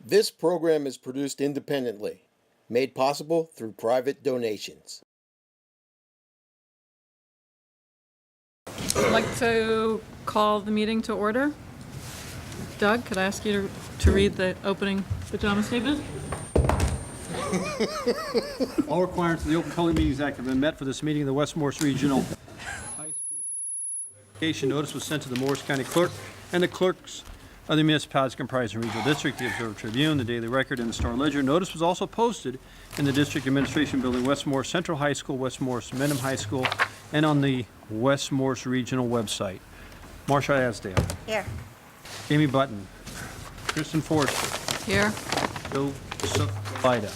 This program is produced independently, made possible through private donations. I'd like to call the meeting to order. Doug, could I ask you to read the opening pajama statement? All requirements of the Open Public Meetings Act have been met for this meeting of the Wmrhsd Regional High School District. Notice was sent to the Morris County Clerk and the clerks of the municipalities comprising the Regional District, the Observer Tribune, the Daily Record, and the Star Ledger. Notice was also posted in the District Administration Building, Wmrhsd Central High School, Wmrhsd Mendham High School, and on the Wmrhsd Regional website. Marsha Asdale. Here. Amy Button. Kristen Forrester. Here. Joe Vida.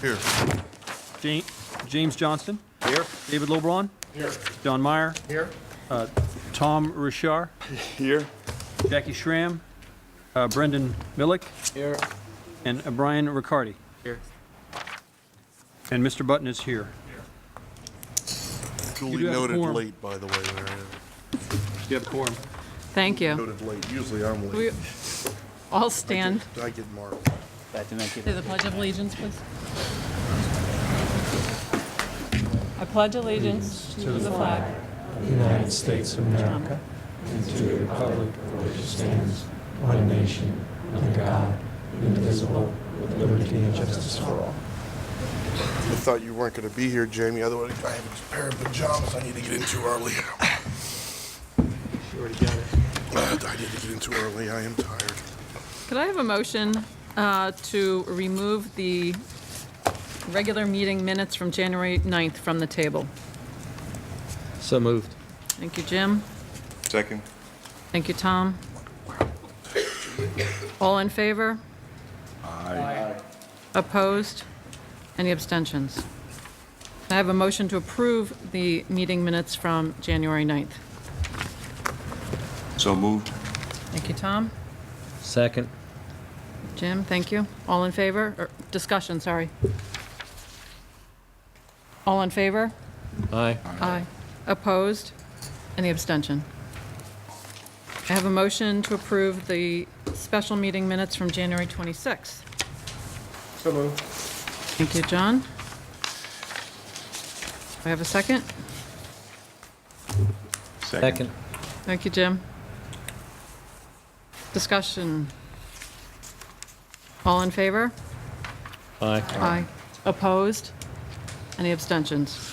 Here. James Johnston. Here. David Lobron. Here. John Meyer. Here. Tom Richard. Here. Jackie Schramm. Brendan Millick. Here. And Brian Riccardi. Here. And Mr. Button is here. Duly do have a noted quorum. late, by the way, Marion. You have a quorum. Thank you. Noted late. Usually I'm We late. all stand. I get marked. Say the Pledge of Allegiance, please. I pledge allegiance to the flag of the United States of America and to the republic for which it stands, one nation, under God, indivisible, with liberty and justice for all. I thought you weren't going to be here, Jamie. Otherwise, I have a pair of pajamas I need to get into early. You already got it. I need to get into early. I am tired. Could I have a motion to remove the regular meeting minutes from January 9th from the table? So moved. Thank you, Jim. Second. Thank you, Tom. All in favor? Aye. Opposed? Any abstentions? I have a motion to approve the meeting minutes from January 9th. So moved. Thank you, Tom. Second. Jim, thank you. All in favor? Or discussion, sorry. All in favor? Aye. Aye. Opposed? Any abstention? I have a motion to approve the special meeting minutes from January 26th. So moved. Thank you, John. Do I have a second? Second. Thank you, Jim. Discussion. All in favor? Aye. Aye. Opposed? Any abstentions?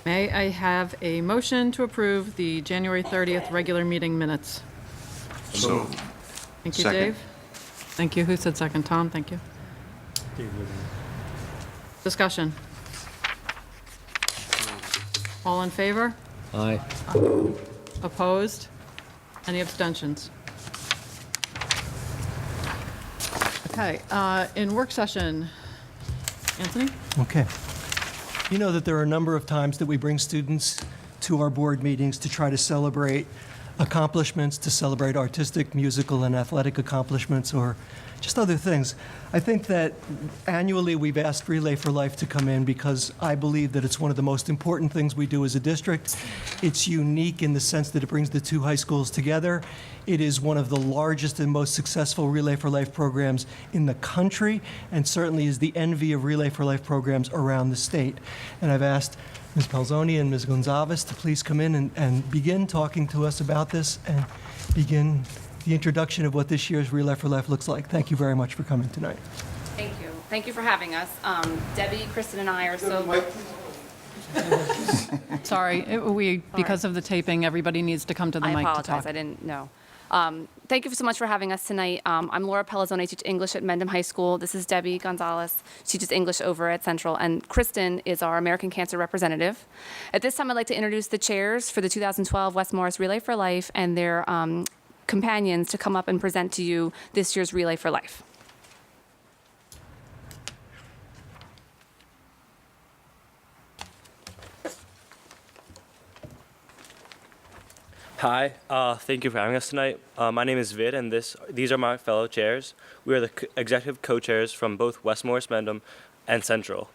May I have a motion to approve the January 30th regular meeting minutes? So. Thank you, Second. Dave. Thank you. Who said second? Tom, thank you. Discussion. All in favor? Aye. Opposed? Any abstentions? Okay, in work session, Anthony? Okay. You know that there are a number of times that we bring students to our board meetings to try to celebrate accomplishments, to celebrate artistic, musical, and athletic accomplishments, or just other things. I think that annually we've asked Relay for Life to come in because I believe that it's one of the most important things we do as a district. It's unique in the sense that it brings the two high schools together. It is one of the largest and most successful Relay for Life programs in the country, and certainly is the envy of Relay for Life programs around the state. And I've asked Ms. Pelzoni and Ms. Gonzalez to please come in and begin talking to us about this and begin the introduction of what this year's Relay for Life looks like. Thank you very much for coming tonight. Thank you. Thank you for having us. Debbie, Kristen, and I are so... Sorry, because of the taping, everybody needs to come to the I mic to apologize. talk. I didn't know. Thank you so much for having us tonight. I'm Laura Pellizzoni. I teach English at Mendham High School. This is Debbie Gonzalez. She teaches English over at Central. And Kristen is our American Cancer representative. At this time, I'd like to introduce the chairs for the 2012 Wmrhsd Relay for Life and their companions to come up and present to you this year's Relay for Life. Hi, thank you for having us tonight. My name is Vid, and these are my fellow chairs. We are the executive co-chairs from both Wmrhsd Mendham and Central.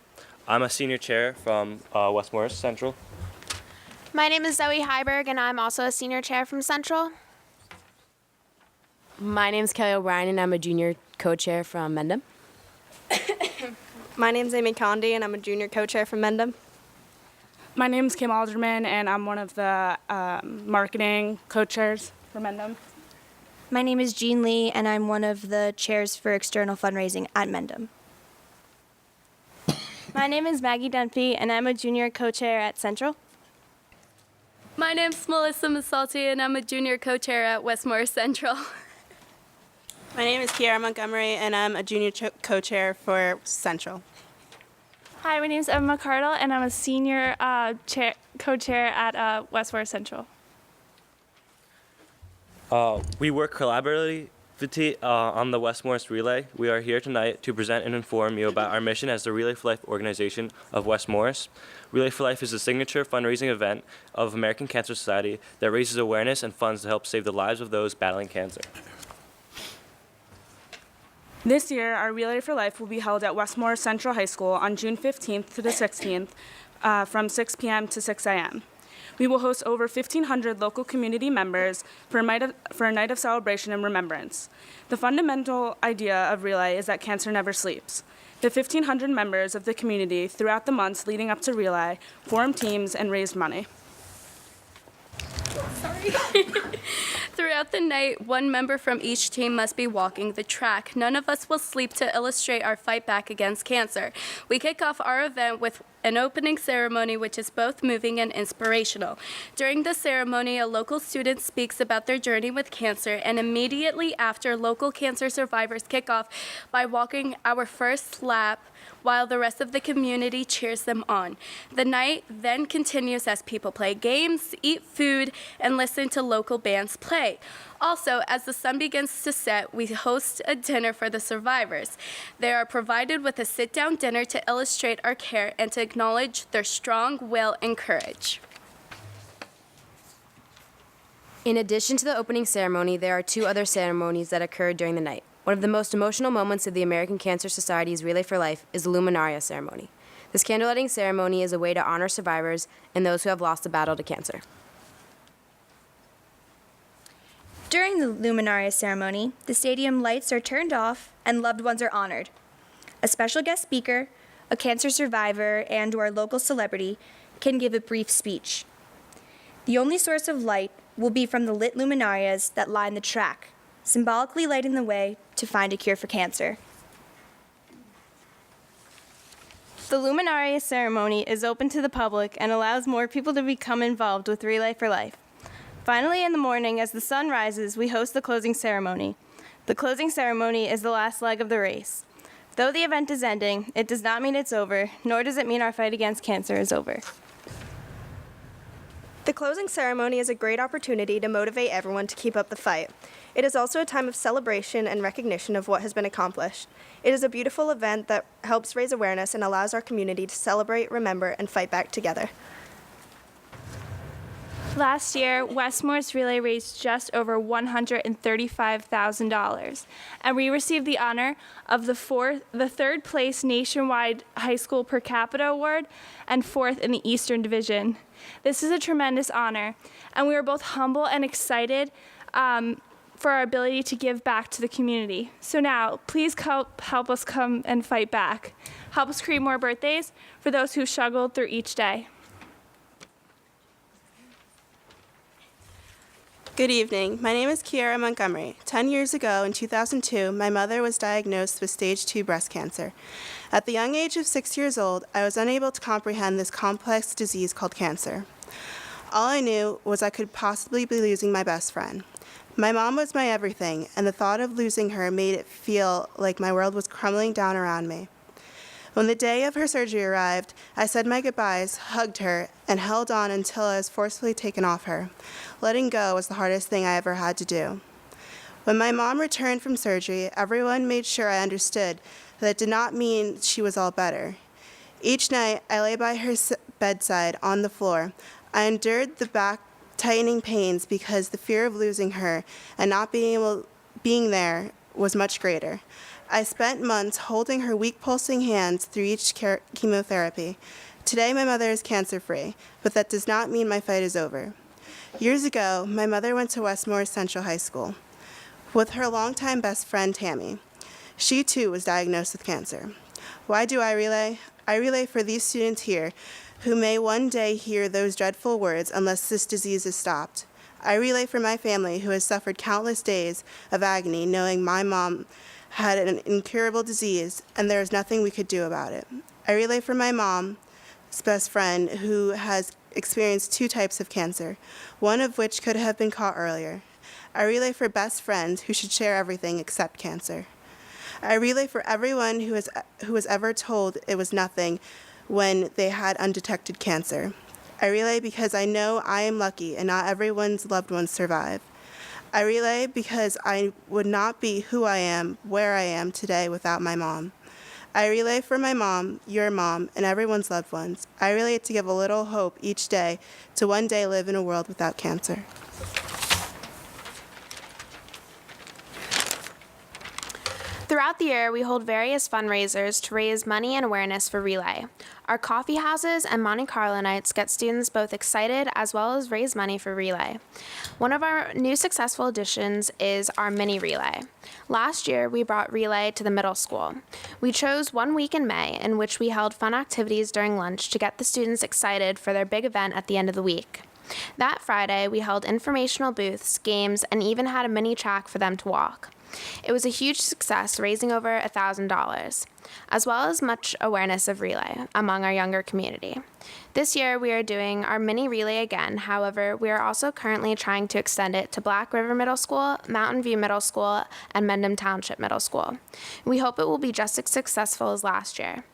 I'm a senior chair from Wmrhsd Central. My name is Zoe Heiberg, and I'm also a senior chair from Central. My name's Kelly O'Brien, and I'm a junior co-chair from Mendham. My name's Amy Condi, and I'm a junior co-chair from Mendham. My name's Kim Alderman, and I'm one of the marketing co-chairs for Mendham. My name is Jean Lee, and I'm one of the chairs for external fundraising at Mendham. My name is Maggie Dunphy, and I'm a junior co-chair at Central. My name's Melissa Masalti, and I'm a junior co-chair at Westmore Central. My name is Kiara Montgomery, and I'm a junior co-chair for Central. Hi, my name is Emma McCardle, and I'm a senior co-chair at Westmore Central. We work collaboratively on the Wmrhsd Relay. We are here tonight to present and inform you about our mission as the Relay for Life organization of Wmrhsd. Relay for Life is a signature fundraising event of American Cancer Society that raises awareness and funds to help save the lives of those battling cancer. This year, our Relay for Life will be held at Westmore Central High School on June 15th to the 16th from 6 p.m. to 6 a.m. We will host over 1,500 local community members for a night of celebration and remembrance. The fundamental idea of Relay is that cancer never sleeps. The 1,500 members of the community throughout the months leading up to Relay formed teams and raised money. Sorry. Throughout the night, one member from each team must be walking the track. None of us will sleep to illustrate our fight back against cancer. We kick off our event with an opening ceremony which is both moving and inspirational. During the ceremony, a local student speaks about their journey with cancer, and immediately after, local cancer survivors kick off by walking our first lap while the rest of the community cheers them on. The night then continues as people play games, eat food, and listen to local bands play. Also, as the sun begins to set, we host a dinner for the survivors. They are provided with a sit-down dinner to illustrate our care and to acknowledge their strong will and courage. In addition to the opening ceremony, there are two other ceremonies that occurred during the night. One of the most emotional moments of the American Cancer Society's Relay for Life is the Luminaria ceremony. This candlelighting ceremony is a way to honor survivors and those who have lost the battle to cancer. During the Luminaria ceremony, the stadium lights are turned off and loved ones are honored. A special guest speaker, a cancer survivor, and/or local celebrity can give a brief speech. The only source of light will be from the lit luminarias that line the track, symbolically lighting the way to find a cure for cancer. The Luminaria ceremony is open to the public and allows more people to become involved with Relay for Life. Finally, in the morning, as the sun rises, we host the closing ceremony. The closing ceremony is the last leg of the race. Though the event is ending, it does not mean it's over, nor does it mean our fight against cancer is over. The closing ceremony is a great opportunity to motivate everyone to keep up the fight. It is also a time of celebration and recognition of what has been accomplished. It is a beautiful event that helps raise awareness and allows our community to celebrate, remember, and fight back together. Last year, Westmore's Relay raised just over $135,000, and we received the honor of the third place nationwide high school per capita award and fourth in the Eastern Division. This is a tremendous honor, and we are both humble and excited for our ability to give back to the community. So now, please help us come and fight back. Help us create more birthdays for those who struggled through each day. Good evening. My name is Kiara Montgomery. 10 years ago, in 2002, my mother was diagnosed with stage 2 breast cancer. At the young age of 6 years old, I was unable to comprehend this complex disease called cancer. All I knew was I could possibly be losing my best friend. My mom was my everything, and the thought of losing her made it feel like my world was crumbling down around me. When the day of her surgery arrived, I said my goodbyes, hugged her, and held on until I was forcefully taken off her. Letting go was the hardest thing I ever had to do. When my mom returned from surgery, everyone made sure I understood that it did not mean she was all better. Each night, I lay by her bedside on the floor. I endured the back-tightening pains because the fear of losing her and not being there was much greater. I spent months holding her weak pulsing hands through each chemotherapy. Today, my mother is cancer-free, but that does not mean my fight is over. Years ago, my mother went to Westmore Central High School. with her longtime best friend Tammy. She too was diagnosed with cancer. Why do I relay? I relay for these students here who may one day hear those dreadful words unless this disease is stopped. I relay for my family who has suffered countless days of agony knowing my mom had an incurable disease and there is nothing we could do about it. I relay for my mom's best friend who has experienced 2 types of cancer, one of which could have been caught earlier. I relay for best friends who should share everything except cancer. I relay for everyone who was ever told it was nothing when they had undetected cancer. I relay because I know I am lucky and not everyone's loved ones survive. I relay because I would not be who I am, where I am today without my mom. I relay for my mom, your mom, and everyone's loved ones. I relay to give a little hope each day to one day live in a world without cancer. Throughout the year, we hold various fundraisers to raise money and awareness for Relay. Our coffee houses and Monte Carlo nights get students both excited as well as raise money for Relay. One of our new successful additions is our mini Relay. Last year, we brought Relay to the middle school. We chose one week in May in which we held fun activities during lunch to get the students excited for their big event at the end of the week. That Friday, we held informational booths, games, and even had a mini track for them to walk. It was a huge success, raising over $1,000, as well as much awareness of Relay among our younger community. This year, we are doing our mini Relay again. However, we are also currently trying to extend it to Black River Middle School, Mountain View Middle School, and Mendham Township Middle School. We hope it will be just as successful as last year.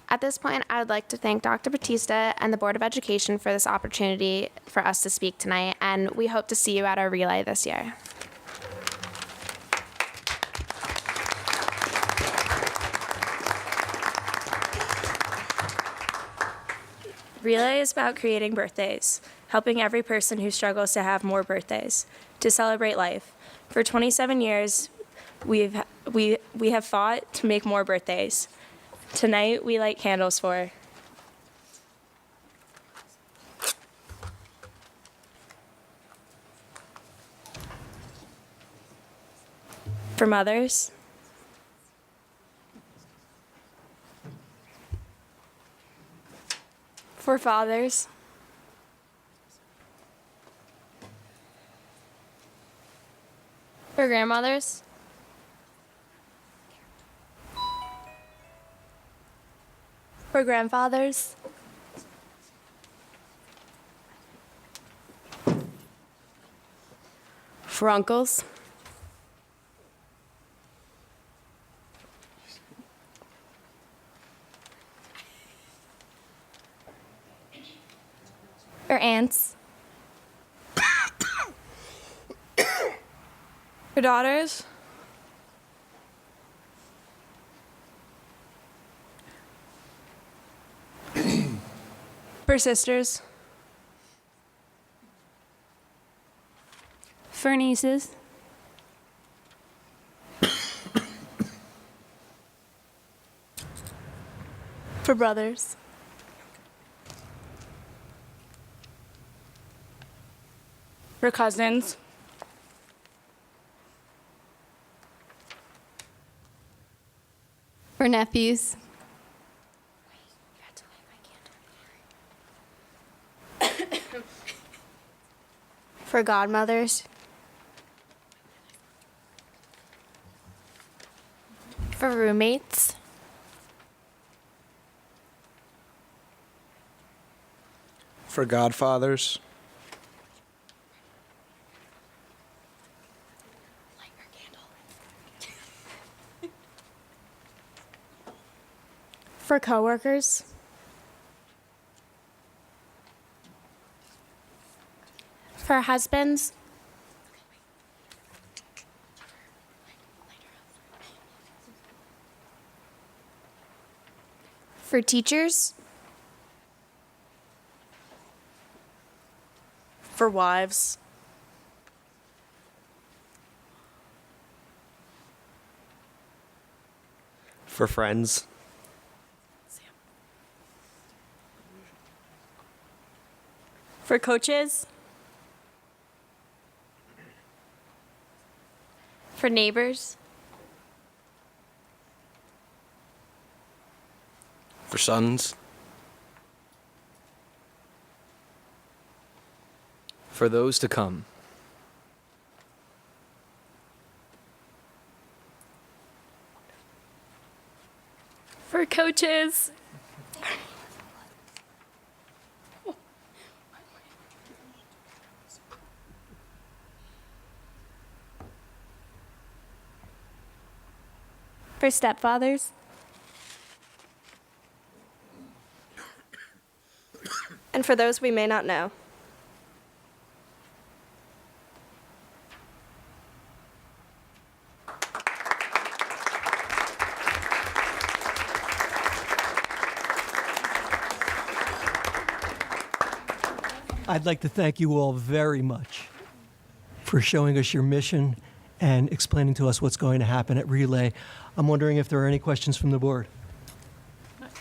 At this point, I would like to thank Dr. Batista and the Board of Education for this opportunity for us to speak tonight, and we hope to see you at our Relay this year. Relay is about creating birthdays, helping every person who struggles to have more birthdays, to celebrate life. For 27 years, we have fought to make more birthdays. Tonight, we light candles for mothers, For fathers, For grandmothers, for grandfathers, For uncles, for aunts, for daughters, for sisters, for nieces, for brothers, For cousins, for nephews, for godmothers, for roommates, For godfathers, for coworkers, for husbands, for teachers, for wives, for friends, for coaches, for For neighbors. For sons. For those to come. For coaches. For stepfathers. And for those we may not know. I'd like to thank you all very much for showing us your mission and explaining to us what's going to happen at Relay. I'm wondering if there are any questions from the board.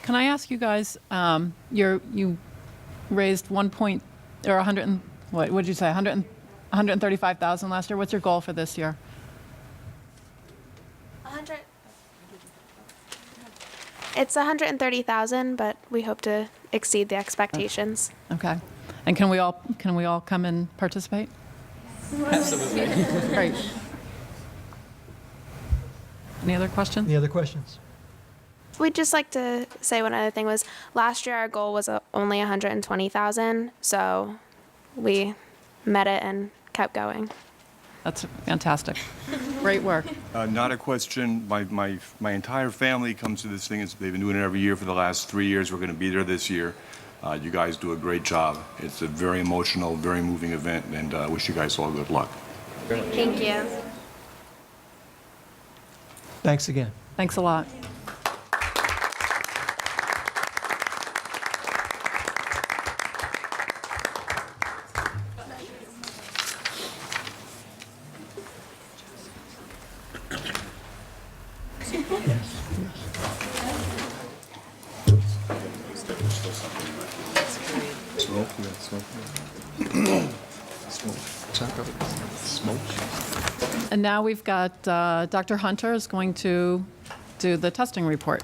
Can I ask you guys, you raised 100 and, what did you say, 135,000 last year. What's your goal for this year? 100. It's 130,000, but we hope to exceed the expectations. Okay. And can we all come and participate? Absolutely. Great. Any other questions? Any other questions? We'd just like to say one other thing was last year our goal was only 120,000, so we met it and kept going. That's fantastic. Great work. Not a question. My entire family comes to this thing. They've been doing it every year for the last 3 years. We're going to be there this year. You guys do a great job. It's a very emotional, very moving event, and I wish you guys all good luck. Thank you. Thanks again. Thanks a lot. And now we've got Dr. Hunter is going to do the testing report.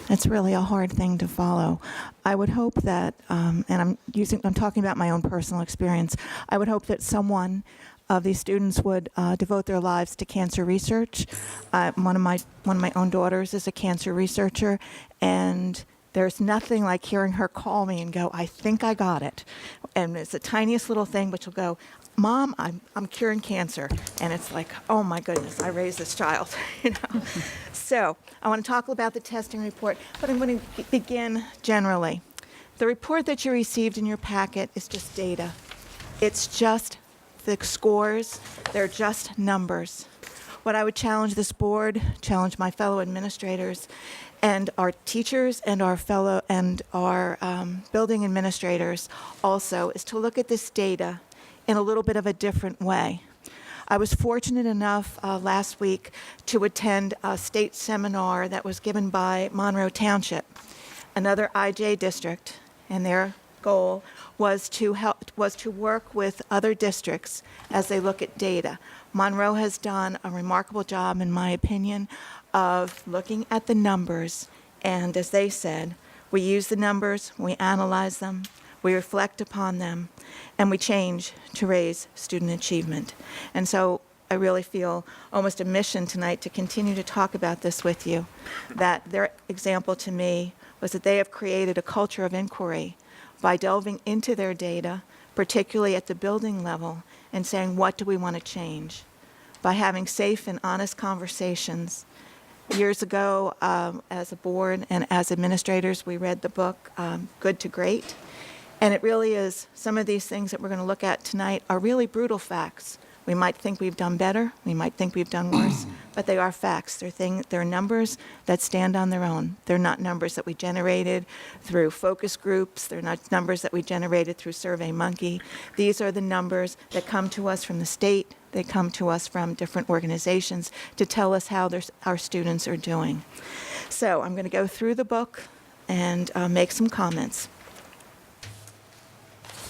It's really a hard thing to follow. I would hope that, and I'm talking about my own personal experience. I would hope that someone of these students would devote their lives to cancer research. One of my own daughters is a cancer researcher, and there's nothing like hearing her call me and go, "I think I got it," and it's the tiniest little thing, but she'll go, "Mom, I'm curing cancer," and it's like, oh my goodness, I raised this child, you know. So I want to talk about the testing report, but I'm going to begin generally. The report that you received in your packet is just data. It's just the scores. They're just numbers. What I would challenge this board, challenge my fellow administrators, and our teachers and our building administrators also, is to look at this data in a little bit of a different way. I was fortunate enough last week to attend a state seminar that was given by Monroe Township, another IJ district, and their goal was to work with other districts as they look at data. Monroe has done a remarkable job, in my opinion, of looking at the numbers, and as they said, we use the numbers, we analyze them, we reflect upon them, and we change to raise student achievement. And so I really feel almost a mission tonight to continue to talk about this with you, that their example to me was that they have created a culture of inquiry by delving into their data, particularly at the building level, and saying, what do we want to change? By having safe and honest conversations. Years ago, as a board and as administrators, we read the book, Good to Great. And it really is, some of these things that we're going to look at tonight are really brutal facts. We might think we've done better, we might think we've done worse, but they are facts. They're numbers that stand on their own. They're not numbers that we generated through focus groups. They're not numbers that we generated through SurveyMonkey. These are the numbers that come to us from the state. They come to us from different organizations to tell us how our students are doing. So I'm going to go through the book and make some comments.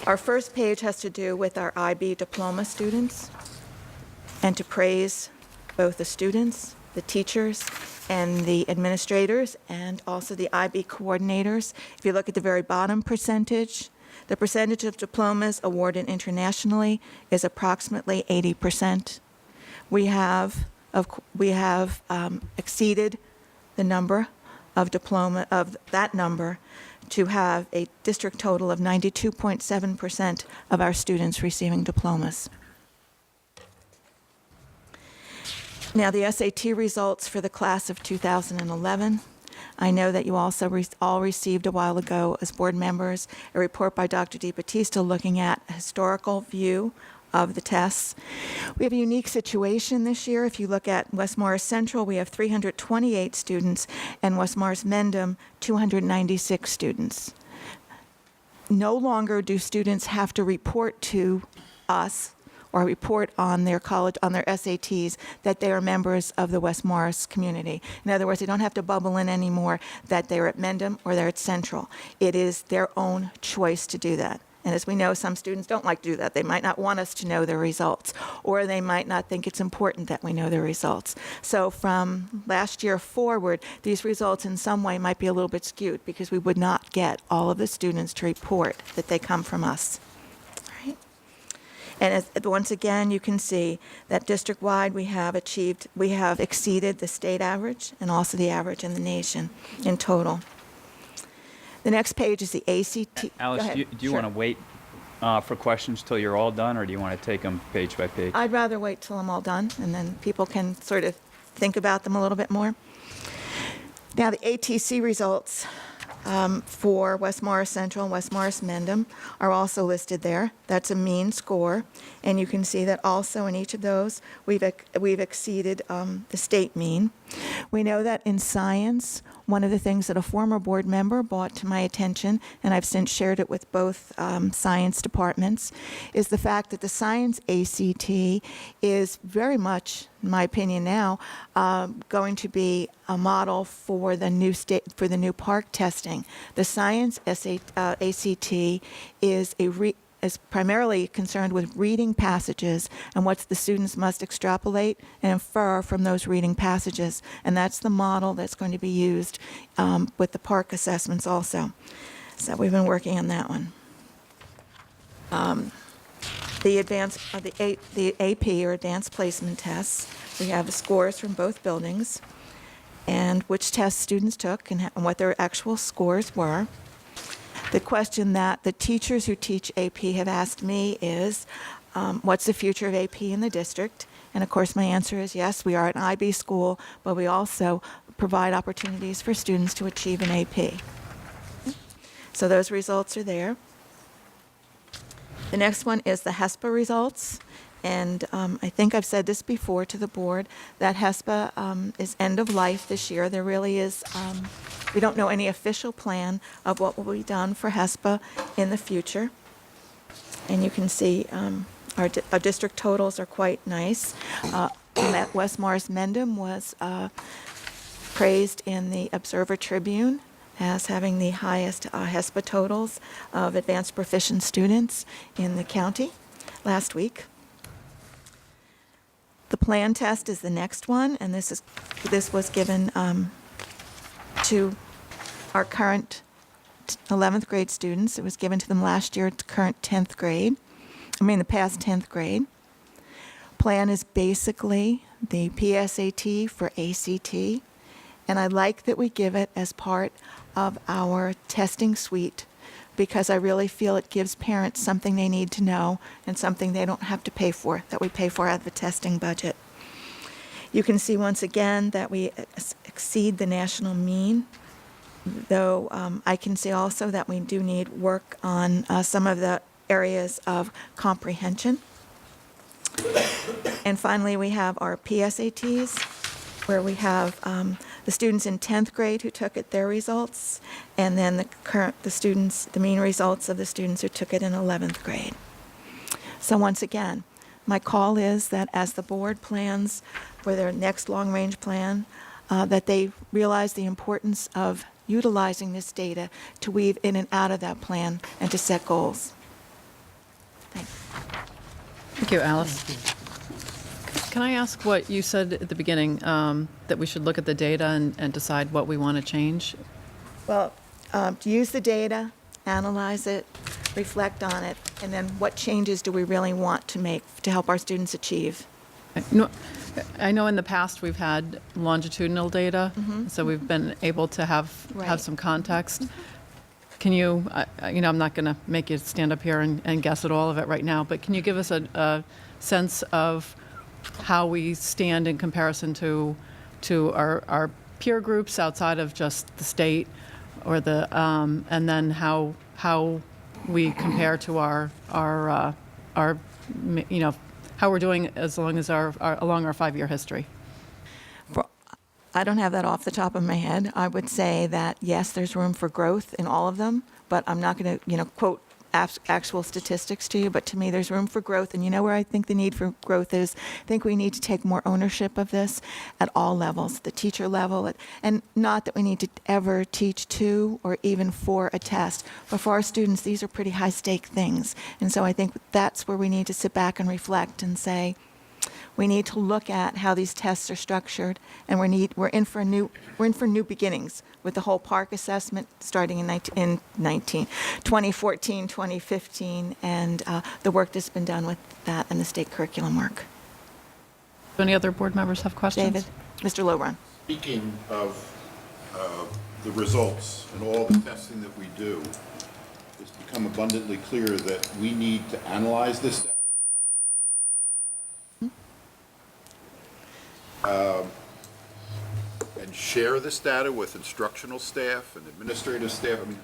Our first page has to do with our IB diploma students, and to praise both the students, the teachers, and the administrators, and also the IB coordinators. If you look at the very bottom percentage, the percentage of diplomas awarded internationally is approximately 80%. We have exceeded the number of that number to have a district total of 92.7% of our students receiving diplomas. Now, the SAT results for the class of 2011. I know that you also all received a while ago, as board members, a report by Dr. DiBattista looking at a historical view of the tests. We have a unique situation this year. If you look at West Morris Central, we have 328 students, and West Morris Mendham, 296 students. No longer do students have to report to us or report on their SATs that they are members of the West Morris community. In other words, they don't have to bubble in anymore that they're at Mendham or they're at Central. It is their own choice to do that. And as we know, some students don't like to do that. They might not want us to know their results, or they might not think it's important that we know their results. So from last year forward, these results in some way might be a little bit skewed because we would not get all of the students to report that they come from us. And once again, you can see that district-wide we have exceeded the state average and also the average in the nation in total. The next page is the ACT. Alice, do you want to wait for questions till you're all done, or do you want to take them page by page? I'd rather wait till I'm all done, and then people can sort of think about them a little bit more. Now, the ATC results for West Morris Central and West Morris Mendham are also listed there. That's a mean score, and you can see that also in each of those we've exceeded the state mean. We know that in science, one of the things that a former board member brought to my attention, and I've since shared it with both science departments, is the fact that the science ACT is very much, in my opinion now, going to be a model for the new park testing. The science ACT is primarily concerned with reading passages and what the students must extrapolate and infer from those reading passages. And that's the model that's going to be used with the park assessments also. So we've been working on that one. The AP, or advanced placement tests, we have the scores from both buildings and which tests students took and what their actual scores were. The question that the teachers who teach AP have asked me is, what's the future of AP in the district? And of course, my answer is yes, we are an IB school, but we also provide opportunities for students to achieve an AP. So those results are there. The next one is the HESPA results. And I think I've said this before to the board, that HESPA is end of life this year. There really is, we don't know any official plan of what will be done for HESPA in the future. And you can see our district totals are quite nice. West Morris Mendham was praised in the Observer Tribune as having the highest HESPA totals of advanced proficient students in the county last week. The plan test is the next one, and this was given to our current 11th grade students. It was given to them last year to current 10th grade. The past 10th grade. Plan is basically the PSAT for ACT, and I like that we give it as part of our testing suite because I really feel it gives parents something they need to know and something they don't have to pay for, that we pay for out of the testing budget. You can see once again that we exceed the national mean, though I can see also that we do need work on some of the areas of comprehension. And finally, we have our PSATs, where we have the students in 10th grade who took it, their results, and then the mean results of the students who took it in 11th grade. So once again, my call is that as the board plans for their next long-range plan, that they realize the importance of utilizing this data to weave in and out of that plan and to set goals. Thanks. Thank you, Alice. Can I ask what you said at the beginning, that we should look at the data and decide what we want to change? Well, to use the data, analyze it, reflect on it, and then what changes do we really want to make to help our students achieve? No, I know in the past we've had longitudinal data, so we've been able to have Right. some context. Can you, I'm not going to make you stand up here and guess at all of it right now, but can you give us a sense of how we stand in comparison to our peer groups outside of just the state, or and then how we compare to our how we're doing along our 5-year history? I don't have that off the top of my head. I would say that, yes, there's room for growth in all of them, but I'm not going to, quote actual statistics to you, but to me, there's room for growth. And you know where I think the need for growth is? I think we need to take more ownership of this at all levels, the teacher level, and not that we need to ever teach to or even for a test, but for our students, these are pretty high-stake things. And so I think that's where we need to sit back and reflect and say, we need to look at how these tests are structured, and we're in for new beginnings with the whole Park assessment starting in 2014, 2015, and the work that's been done with that and the state curriculum work. Do any other board members have questions? David, Mr. Lowron. Speaking of the results and all the testing that we do, it's become abundantly clear that we need to analyze this data. And share this data with instructional staff and administrative staff. I mean,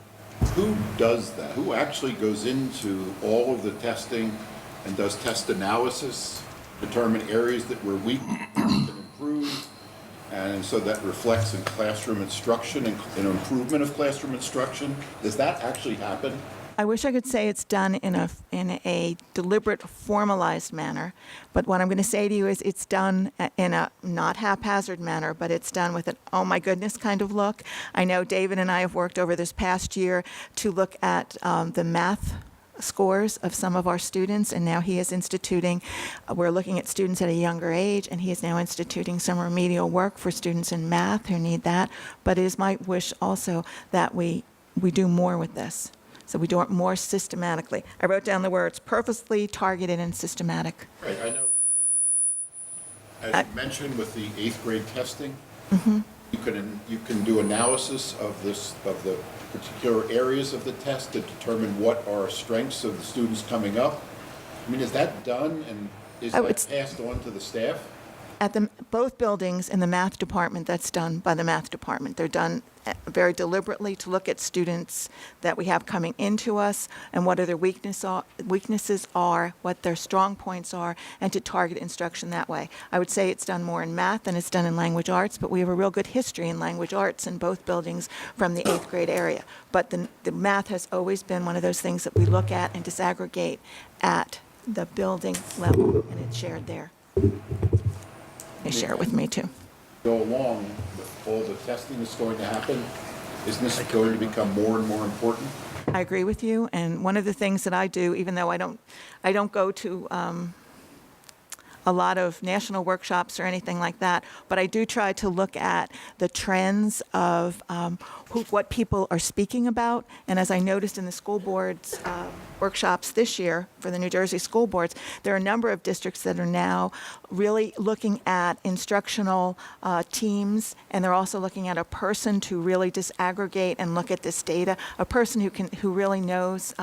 who does that? Who actually goes into all of the testing and does test analysis, determine areas that we're weak and improve, and so that reflects in classroom instruction and improvement of classroom instruction? Does that actually happen? I wish I could say it's done in a deliberate, formalized manner, but what I'm going to say to you is it's done in a not haphazard manner, but it's done with an oh my goodness kind of look. I know David and I have worked over this past year to look at the math scores of some of our students, and now he is instituting, we're looking at students at a younger age, and he is now instituting some remedial work for students in math who need that, but it is my wish also that we do more with this. So we do it more systematically. I wrote down the words purposely, targeted, and systematic. Right, I know, as you mentioned with the 8th grade testing, you can do analysis of the particular areas of the test to determine what are strengths of the students coming up. I mean, is that done, and is that passed on to the staff? At both buildings in the math department, that's done by the math department. They're done very deliberately to look at students that we have coming into us and what their weaknesses are, what their strong points are, and to target instruction that way. I would say it's done more in math than it's done in language arts, but we have a real good history in language arts in both buildings from the 8th grade area. But the math has always been one of those things that we look at and disaggregate at the building level, and it's shared there. They share it with me too. Go along with all the testing that's going to happen, isn't this going to become more and more important? I agree with you, and one of the things that I do, even though I don't go to a lot of national workshops or anything like that, but I do try to look at the trends of what people are speaking about. And as I noticed in the school boards workshops this year for the New Jersey school boards, there are a number of districts that are now really looking at instructional teams, and they're also looking at a person to really disaggregate and look at this data, a person who really knows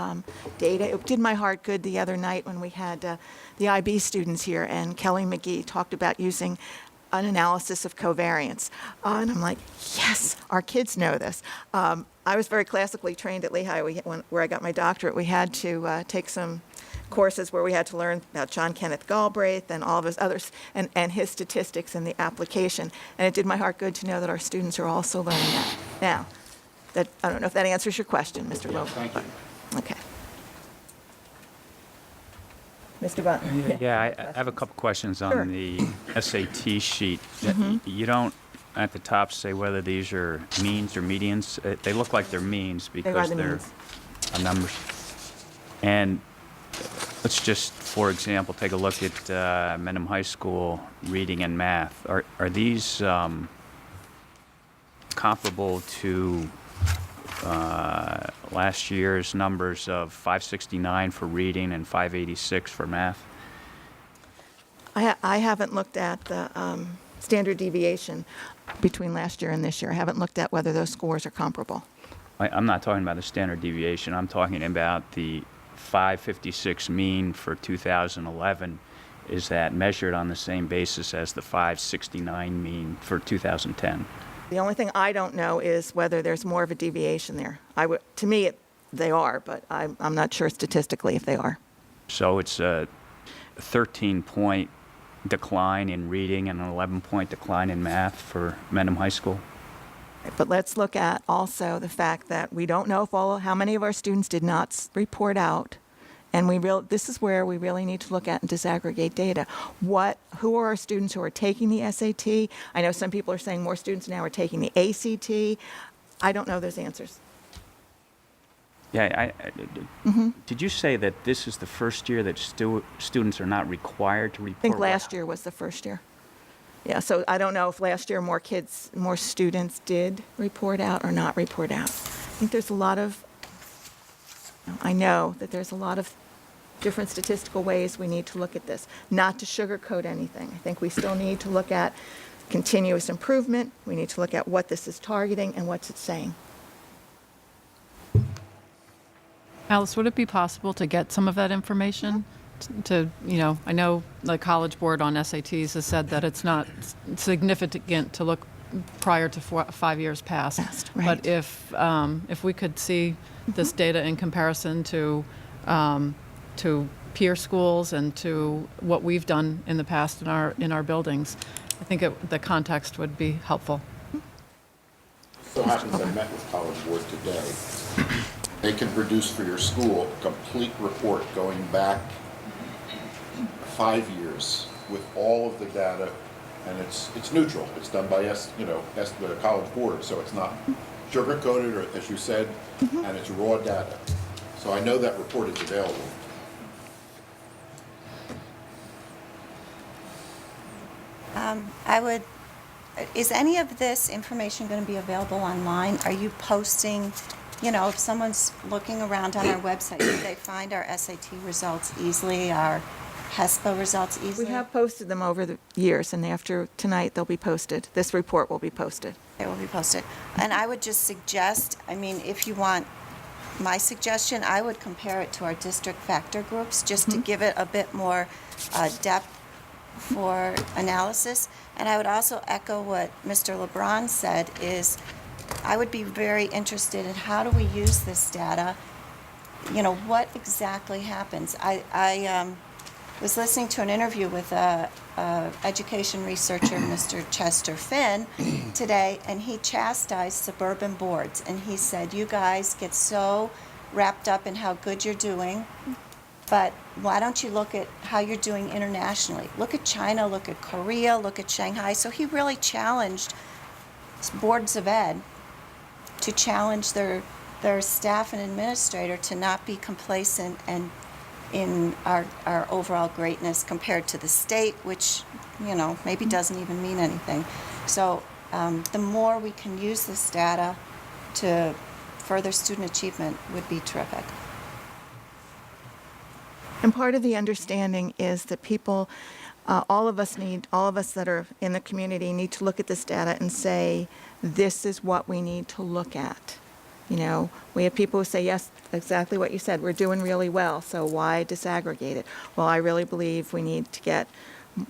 data. It did my heart good the other night when we had the IB students here, and Kelly McGee talked about using an analysis of covariance. And I'm like, yes, our kids know this. I was very classically trained at Lehigh, where I got my doctorate. We had to take some courses where we had to learn about John Kenneth Galbraith and all of his others, and his statistics and the application. And it did my heart good to know that our students are also learning that. Now, I don't know if that answers your question, Mr. Lowe. Thank you. Okay. Mr. Button. Yeah, I have a couple questions on the SAT sheet. You don't at the top say whether these are means or medians? They look like they're means because the they're means. numbers. And let's just, for example, take a look at Mendham High School reading and math. Are these comparable to last year's numbers of 569 for reading and 586 for math? I haven't looked at the standard deviation between last year and this year. I haven't looked at whether those scores are comparable. I'm not talking about the standard deviation. I'm talking about the 556 mean for 2011. Is that measured on the same basis as the 569 mean for 2010? The only thing I don't know is whether there's more of a deviation there. To me, they are, but I'm not sure statistically if they are. So it's a 13-point decline in reading and an 11-point decline in math for Mendham High School. But let's look at also the fact that we don't know how many of our students did not report out, and this is where we really need to look at and disaggregate data. Who are our students who are taking the SAT? I know some people are saying more students now are taking the ACT. I don't know those answers. Yeah, Did you say that this is the first year that students are not required to report? I think last year was the first year. Yeah, so I don't know if last year more students did report out or not report out. I know that there's a lot of different statistical ways we need to look at this. Not to sugarcoat anything. I think we still need to look at continuous improvement. We need to look at what this is targeting and what's it saying. Alice, would it be possible to get some of that information? I know the College Board on SATs has said that it's not significant to look prior to 5 years past. Right. But if we could see this data in comparison to peer schools and to what we've done in the past in our buildings, I think the context would be helpful. So happens I met with College Board today. They can produce for your school a complete report going back 5 years with all of the data, and it's neutral. It's done by the College Board, so it's not sugar-coated, or as you said, and it's raw data. So I know that report is available. Is any of this information going to be available online? Are you posting, if someone's looking around on our website, do they find our SAT results easily, our HESPA results easily? We have posted them over the years, and after tonight, they'll be posted. This report will be posted. They will be posted. And I would just suggest, if you want my suggestion, I would compare it to our district factor groups, just to give it a bit more depth for analysis. And I would also echo what Mr. LeBron said, is I would be very interested in how do we use this data, what exactly happens. I was listening to an interview with a education researcher, Mr. Chester Finn, today, and he chastised suburban boards, and he said, you guys get so wrapped up in how good you're doing, but why don't you look at how you're doing internationally? Look at China, look at Korea, look at Shanghai. So he really challenged boards of ed to challenge their staff and administrator to not be complacent and in our overall greatness compared to the state, which, maybe doesn't even mean anything. So the more we can use this data to further student achievement would be terrific. And part of the understanding is that people, all of us that are in the community need to look at this data and say, this is what we need to look at. We have people who say, yes, exactly what you said, we're doing really well, so why disaggregate it? Well, I really believe we need to get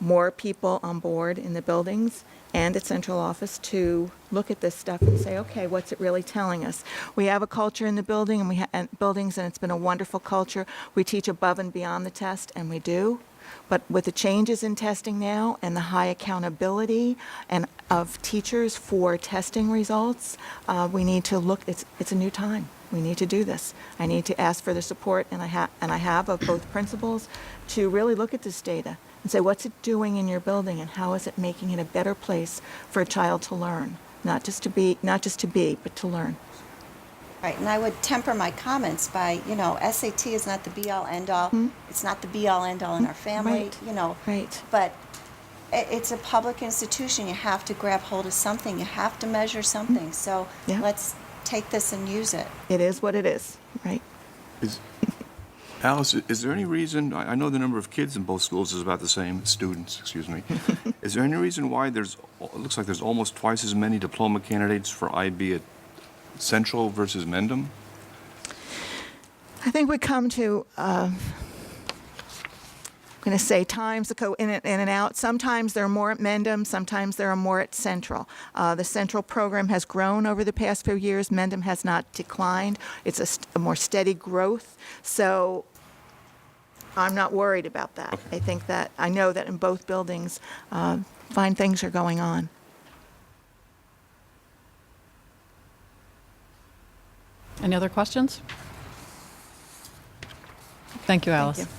more people on board in the buildings and at central office to look at this stuff and say, okay, what's it really telling us? We have a culture in the building and it's been a wonderful culture. We teach above and beyond the test, and we do. But with the changes in testing now and the high accountability and of teachers for testing results, we need to look. It's a new time. We need to do this. I need to ask for the support, and I have of both principals to really look at this data and say, what's it doing in your building and how is it making it a better place for a child to learn? Not just to be, but to learn. Right, and I would temper my comments by, SAT is not the be-all, end-all. It's not the be-all, end-all in our family, Right. Right. But it's a public institution. You have to grab hold of something. You have to measure something. So Yeah. let's take this and use it. It is what it is, right? Alice, is there any reason, I know the number of kids in both schools is about the same, students, excuse me. Is there any reason why it looks like there's almost twice as many diploma candidates for IB at Central versus Mendham? I think we come to, I'm going to say times that go in and out. Sometimes there are more at Mendham, sometimes there are more at Central. The Central program has grown over the past few years. Mendham has not declined. It's a more steady growth. So I'm not worried about that. Okay. I know that in both buildings, fine things are going on. Any other questions? Thank you, Alice. Thank you.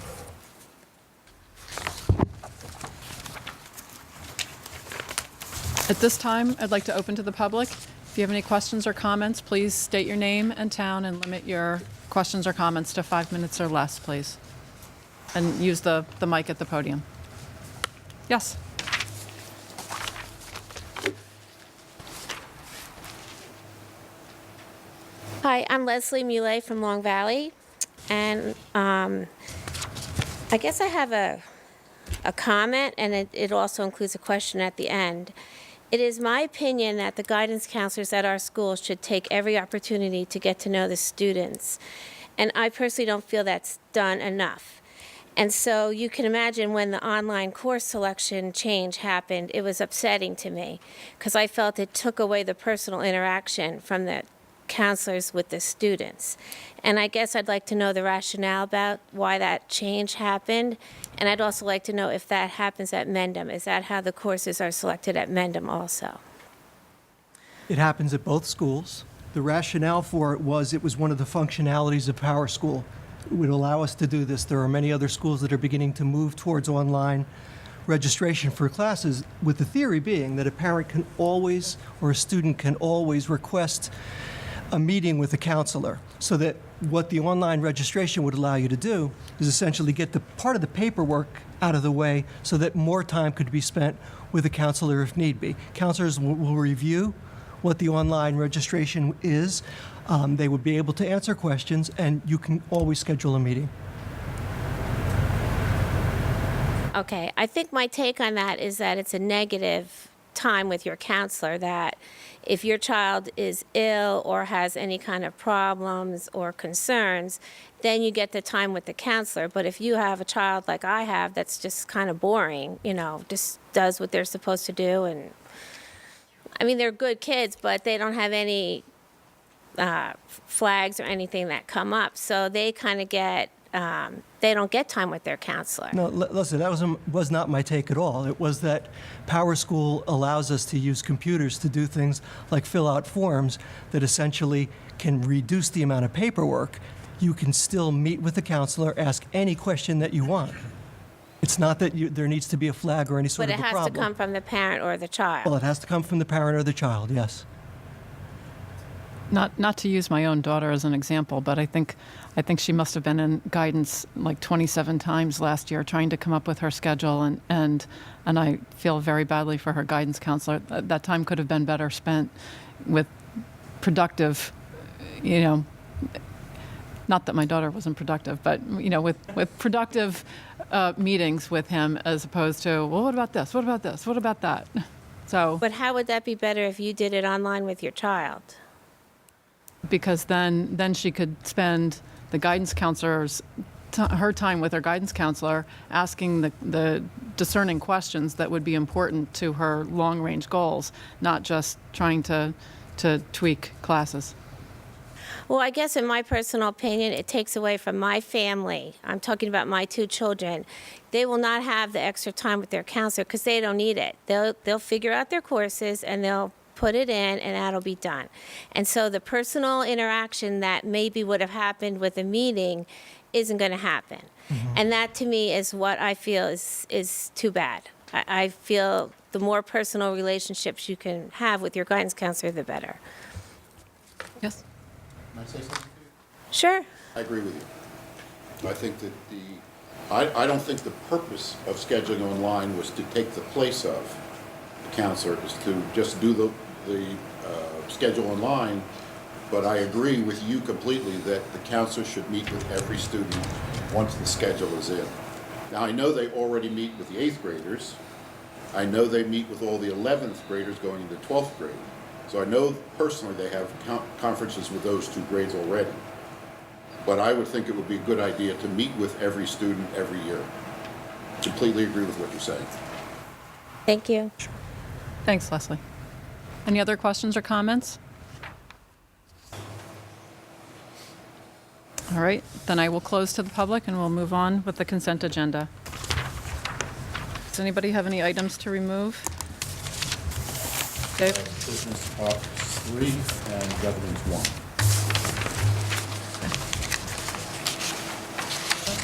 At this time, I'd like to open to the public. If you have any questions or comments, please state your name and town and limit your questions or comments to 5 minutes or less, please. And use the mic at the podium. Yes. Hi, I'm Leslie Muley from Long Valley, and I guess I have a comment, and it also includes a question at the end. It is my opinion that the guidance counselors at our schools should take every opportunity to get to know the students, and I personally don't feel that's done enough. And so you can imagine when the online course selection change happened, it was upsetting to me, because I felt it took away the personal interaction from the counselors with the students. And I guess I'd like to know the rationale about why that change happened. And I'd also like to know if that happens at Mendham. Is that how the courses are selected at Mendham also? It happens at both schools. The rationale for it was one of the functionalities of Power School. It would allow us to do this. There are many other schools that are beginning to move towards online registration for classes, with the theory being that a parent can always, or a student can always request a meeting with a counselor, so that what the online registration would allow you to do is essentially get the part of the paperwork out of the way so that more time could be spent with a counselor if need be. Counselors will review what the online registration is. They would be able to answer questions, and you can always schedule a meeting. Okay, I think my take on that is that it's a negative time with your counselor, that if your child is ill or has any kind of problems or concerns, then you get the time with the counselor. But if you have a child like I have that's just kind of boring, just does what they're supposed to do, and I mean, they're good kids, but they don't have any flags or anything that come up, so they kind of get they don't get time with their counselor. No, listen, that was not my take at all. It was that Power School allows us to use computers to do things like fill out forms that essentially can reduce the amount of paperwork. You can still meet with the counselor, ask any question that you want. It's not that there needs to be a flag or any sort of a problem. But it has to come from the parent or the child. Well, it has to come from the parent or the child, yes. Not to use my own daughter as an example, but I think she must have been in guidance like 27 times last year trying to come up with her schedule, and I feel very badly for her guidance counselor. That time could have been better spent with productive, not that my daughter wasn't productive, but with productive meetings with him, as opposed to, well, what about this? What about this? What about that? So. But how would that be better if you did it online with your child? Because then she could spend the guidance counselor's her time with her guidance counselor asking the discerning questions that would be important to her long-range goals, not just trying to tweak classes. Well, I guess in my personal opinion, it takes away from my family. I'm talking about my two children. They will not have the extra time with their counselor because they don't need it. They'll figure out their courses and they'll put it in, and that'll be done. And so the personal interaction that maybe would have happened with a meeting isn't going to happen. And that, to me, is what I feel is too bad. I feel the more personal relationships you can have with your guidance counselor, the better. Yes? Can I say something? Sure. I agree with you. I think that I don't think the purpose of scheduling online was to take the place of the counselor, is to just do the schedule online. But I agree with you completely that the counselor should meet with every student once the schedule is in. Now, I know they already meet with the 8th graders. I know they meet with all the 11th graders going into 12th grade. So I know personally they have conferences with those 2 grades already. But I would think it would be a good idea to meet with every student every year. Completely agree with what you're saying. Thank you. Thanks, Leslie. Any other questions or comments? All right, then I will close to the public and we'll move on with the consent agenda. Does anybody have any items to remove? Dave? Business Ops 3 and Governance 1.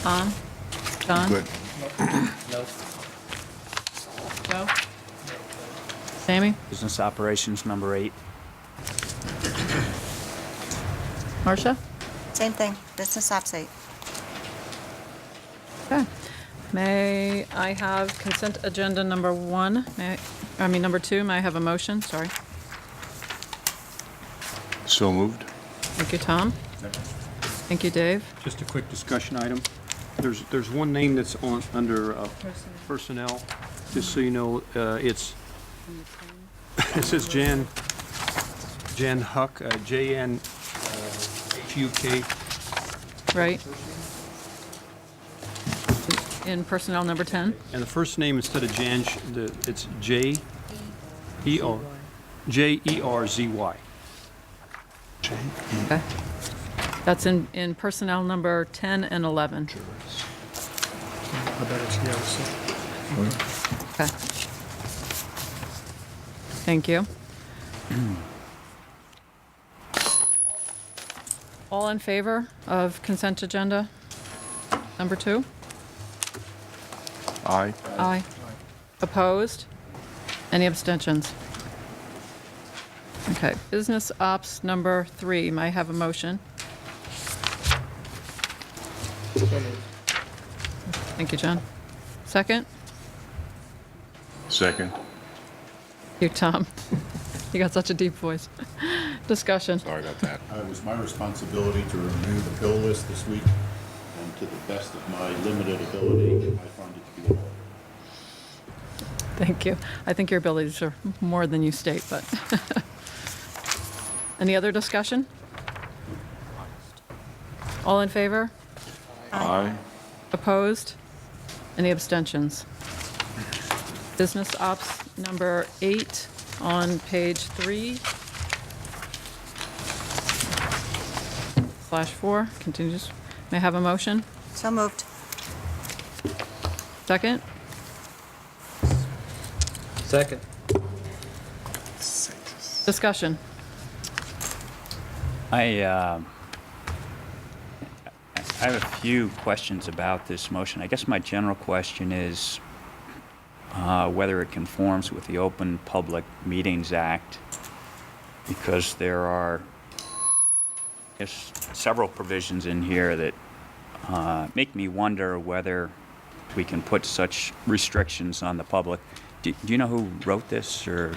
Tom? John? Good. Joe? Sammy? Business operations number 8. Marcia? Same thing, business ops 8. Okay. May I have consent agenda number 1? Number 2, may I have a motion? Sorry. So moved. Thank you, Tom. Thank you, Dave. Just a quick discussion item. There's one name that's under personnel, just so you know, it says Jan Huck, Jan-Huk. Right. In personnel number 10. And the first name instead of Jan, it's J-E-R-Z-Y. Okay. That's in personnel number 10 and 11. Okay. Thank you. All in favor of consent agenda number 2? Aye. Aye. Opposed? Any abstentions? Okay, business ops number 3, may I have a motion? Thank you, John. Second? Second. Thank you, Tom. You got such a deep voice. Discussion. Sorry about that. It was my responsibility to review the bill list this week, and to the best of my limited ability, I found it to be in order. Thank you. I think your abilities are more than you state, but. Any other discussion? All in favor? Aye. Opposed? Any abstentions? Business ops number 8 on page 3/4 continues. May I have a motion? So moved. Second? Second. Discussion. I have a few questions about this motion. I guess my general question is whether it conforms with the Open Public Meetings Act, because there are, I guess, several provisions in here that make me wonder whether we can put such restrictions on the public. Do you know who wrote this, or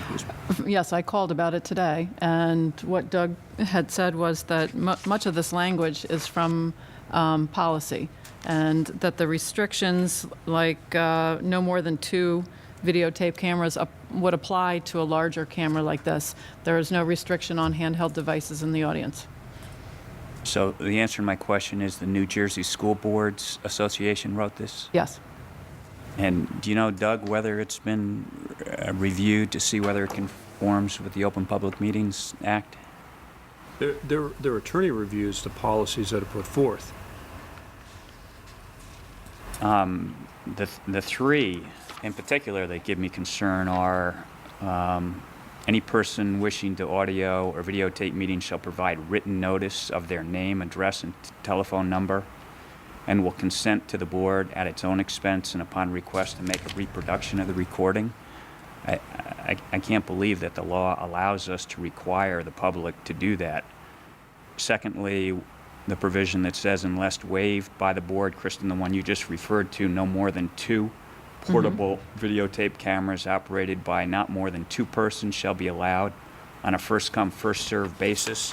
Yes, I called about it today, and what Doug had said was that much of this language is from policy, and that the restrictions, like no more than 2 videotape cameras would apply to a larger camera like this. There is no restriction on handheld devices in the audience. So the answer to my question is the New Jersey School Boards Association wrote this? Yes. And do you know, Doug, whether it's been reviewed to see whether it conforms with the Open Public Meetings Act? Their attorney reviews the policies that are put forth. The 3 in particular that give me concern are Any person wishing to audio or videotape meetings shall provide written notice of their name, address, and telephone number, and will consent to the board at its own expense and upon request to make a reproduction of the recording. I can't believe that the law allows us to require the public to do that. Secondly, the provision that says unless waived by the board, Kristen, the one you just referred to, no more than 2 portable videotape cameras operated by not more than 2 persons shall be allowed on a first-come, first-served basis.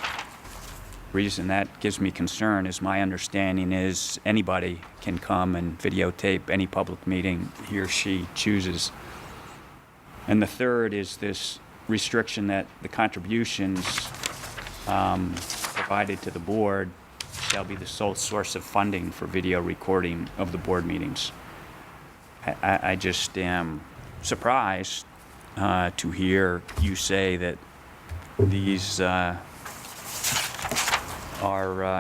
Reason that gives me concern is my understanding is anybody can come and videotape any public meeting he or she chooses. And the third is this restriction that the contributions provided to the board shall be the sole source of funding for video recording of the board meetings. I just am surprised to hear you say that these are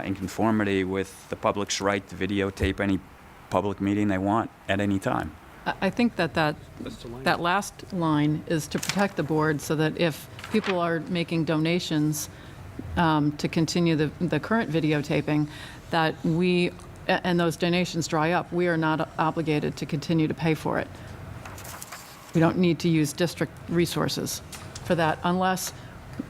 in conformity with the public's right to videotape any public meeting they want at any time. I think that last line is to protect the board so that if people are making donations to continue the current videotaping, that and those donations dry up, we are not obligated to continue to pay for it. We don't need to use district resources for that unless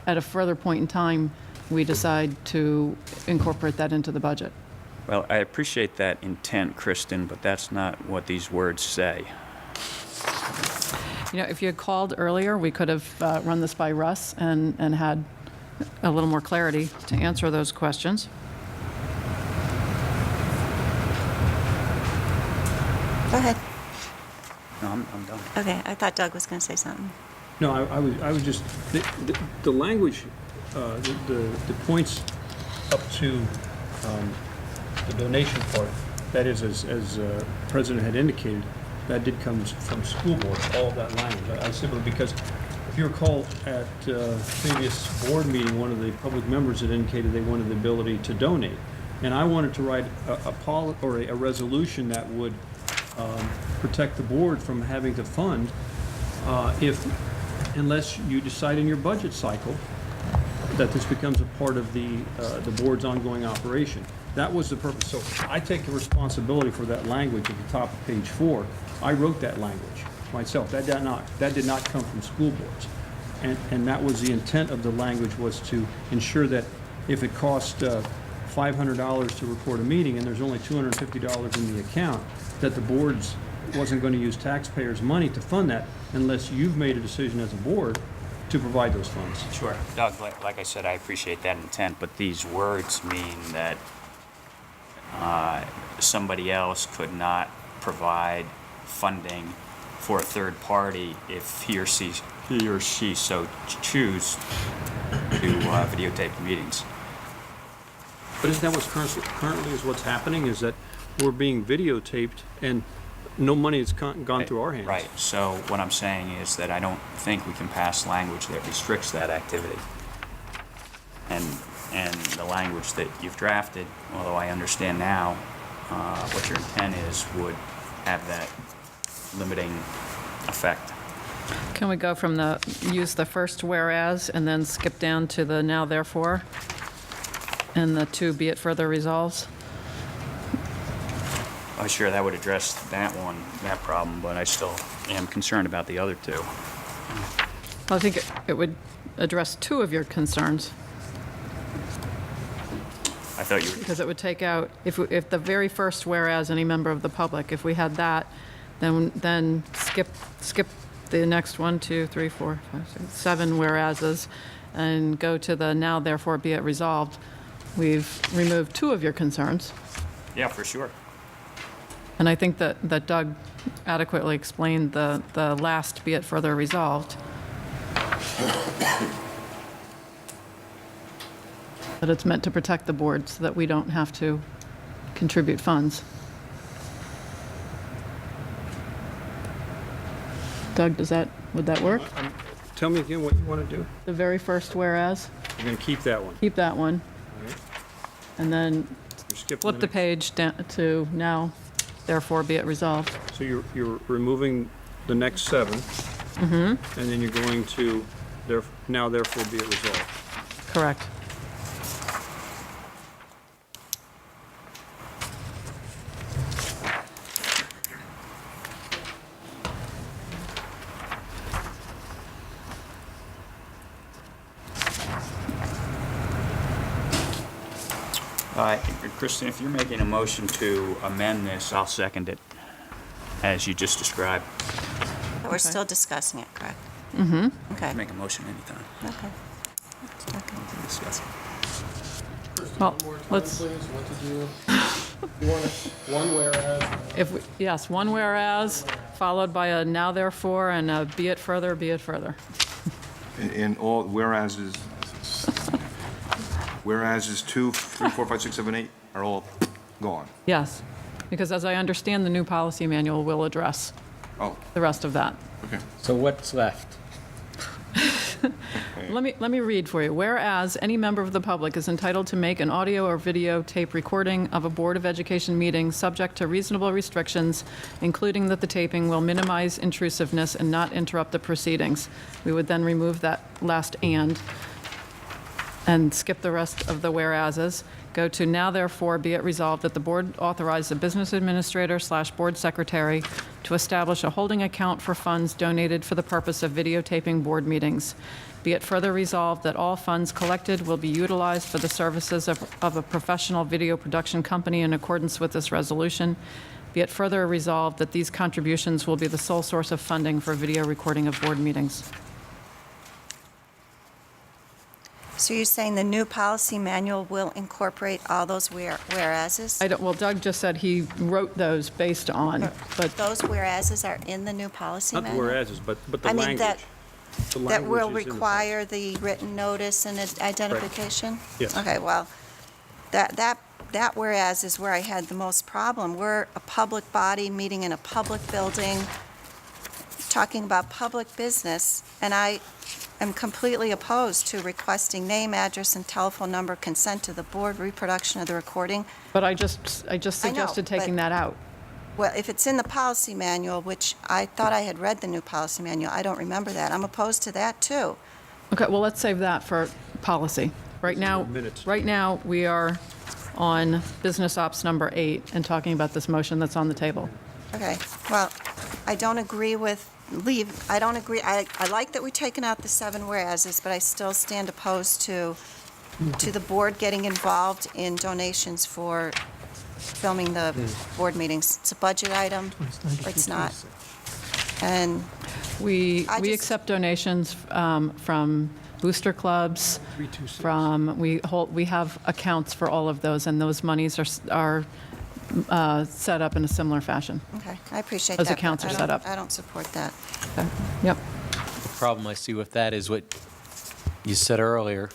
at a further point in time we decide to incorporate that into the budget. Well, I appreciate that intent, Kristen, but that's not what these words say. You know, if you had called earlier, we could have run this by Russ and had a little more clarity to answer those questions. Go ahead. No, I'm done. Okay, I thought Doug was going to say something. No, I was just, the language, the points up to the donation part, that is, as President had indicated, that did come from school board, all of that language. I simply, because if you recall at previous board meeting, one of the public members had indicated they wanted the ability to donate. And I wanted to write a resolution that would protect the board from having to fund unless you decide in your budget cycle that this becomes a part of the board's ongoing operation. That was the purpose. So I take the responsibility for that language at the top of page 4. I wrote that language myself. That did not come from school boards. And that was the intent of the language, was to ensure that if it cost $500 to record a meeting and there's only $250 in the account, that the boards wasn't going to use taxpayers' money to fund that unless you've made a decision as a board to provide those funds. Sure. Doug, like I said, I appreciate that intent, but these words mean that somebody else could not provide funding for a third party if he or she so choose to videotape the meetings. But isn't that what's currently is what's happening, is that we're being videotaped and no money has gone through our hands? Right. So what I'm saying is that I don't think we can pass language that restricts that activity. And the language that you've drafted, although I understand now what your intent is, would have that limiting effect. Can we go from use the first whereas and then skip down to the now therefore? And the 2 be it further resolves? Oh, sure, that would address that problem, but I still am concerned about the other 2. Well, I think it would address 2 of your concerns. I thought you were... Because it would take out, if the very first whereas any member of the public, if we had that, then skip the next 1, 2, 3, 4, 5, 6, 7 whereases and go to the now therefore be it resolved. We've removed 2 of your concerns. Yeah, for sure. And I think that Doug adequately explained the last be it further resolved. That it's meant to protect the board so that we don't have to contribute funds. Doug, would that work? Tell me again what you want to do. The very first whereas? You're going to keep that one. Keep that one. All right. And then Skip flip the page down to now, therefore be it resolved. So you're removing the next 7, and then you're going to now therefore be it resolved. Correct. Kristen, if you're making a motion to amend this, I'll second it, as you just described. But we're still discussing it, correct? Mm-hmm. Okay. Make a motion anytime. Okay. Discuss it. Well, let's, What to do? You want one whereas? yes, one whereas, followed by a now therefore, and a be it further, be it further. In all, whereas is 2, 3, 4, 5, 6, 7, 8 are all gone. Yes, because as I understand, the new policy manual will address Oh, the rest of that. okay. So what's left? Let me read for you. Whereas any member of the public is entitled to make an audio or video tape recording of a Board of Education meeting subject to reasonable restrictions, including that the taping will minimize intrusiveness and not interrupt the proceedings. We would then remove that last and skip the rest of the whereases. Go to now therefore be it resolved that the board authorize the business administrator / board secretary to establish a holding account for funds donated for the purpose of videotaping board meetings. Be it further resolved that all funds collected will be utilized for the services of a professional video production company in accordance with this resolution. Be it further resolved that these contributions will be the sole source of funding for video recording of board meetings. So you're saying the new policy manual will incorporate all those whereases? Well, Doug just said he wrote those based on, but Those whereases are in the new policy Not the manual? whereases, but the I mean, language. The that language will is in the require the written notice and identification? Yes. Okay, well, that whereas is where I had the most problem. We're a public body meeting in a public building, talking about public business, and I am completely opposed to requesting name, address, and telephone number, consent to the board, reproduction of the recording. but I just suggested taking but- that out. Well, if it's in the policy manual, which I thought I had read the new policy manual, I don't remember that. I'm opposed to that, too. Okay, well, let's save that for policy. Right now, we are on business ops number 8 and talking about this motion that's on the table. Okay, well, I don't agree with, I don't agree, I like that we're taking out the 7 whereases, but I still stand opposed to the board getting involved in donations for filming the board meetings. It's a budget item, or it's not. And We I just- accept donations from booster clubs, we have accounts for all of those, and those monies are set up in a similar fashion. okay, I appreciate Those that. but accounts are I set don't- up. I don't support that. Okay. Yep. The problem I see with that is what you said earlier,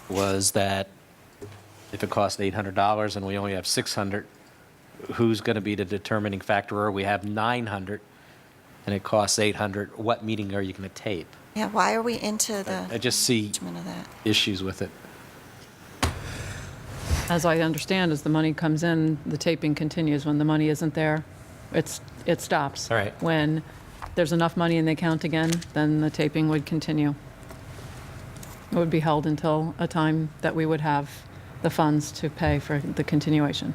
was that if it costs $800 and we only have 600, who's going to be the determining factor? Or we have 900 and it costs 800, what meeting are you going to tape? Yeah, why are we into the I just see management of that? issues with it. As I understand, as the money comes in, the taping continues. When the money isn't there, it stops. All right. When there's enough money in the account again, then the taping would continue. It would be held until a time that we would have the funds to pay for the continuation.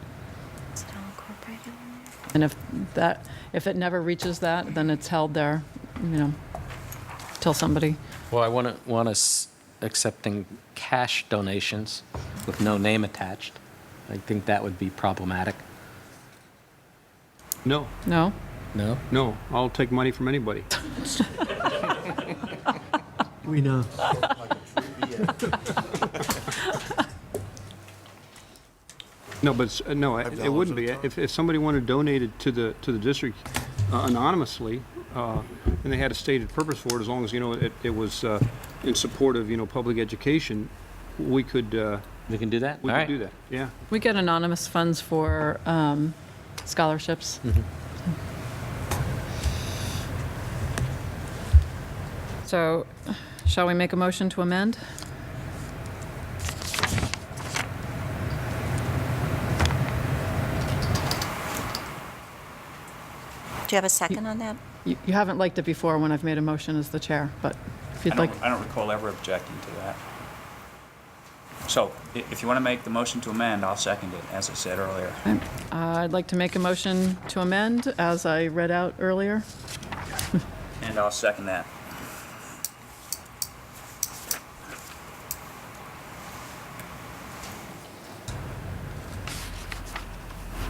And if it never reaches that, then it's held there, till somebody. Well, I want us accepting cash donations with no name attached. I think that would be problematic. No, No? No? no, I'll take money from anybody. We know. No, but it wouldn't be. If somebody wanted to donate it to the district anonymously, and they had a stated purpose for it, as long as it was in support of public education, we could. We can do that? We All could right. do that. Yeah. We get anonymous funds for scholarships. So, shall we make a motion to amend? Do you have a second on that? You haven't liked it before when I've made a motion as the chair, but if you'd like. I don't recall ever objecting to that. So if you want to make the motion to amend, I'll second it, as I said earlier. I'd like to make a motion to amend, as I read out earlier. And I'll second that.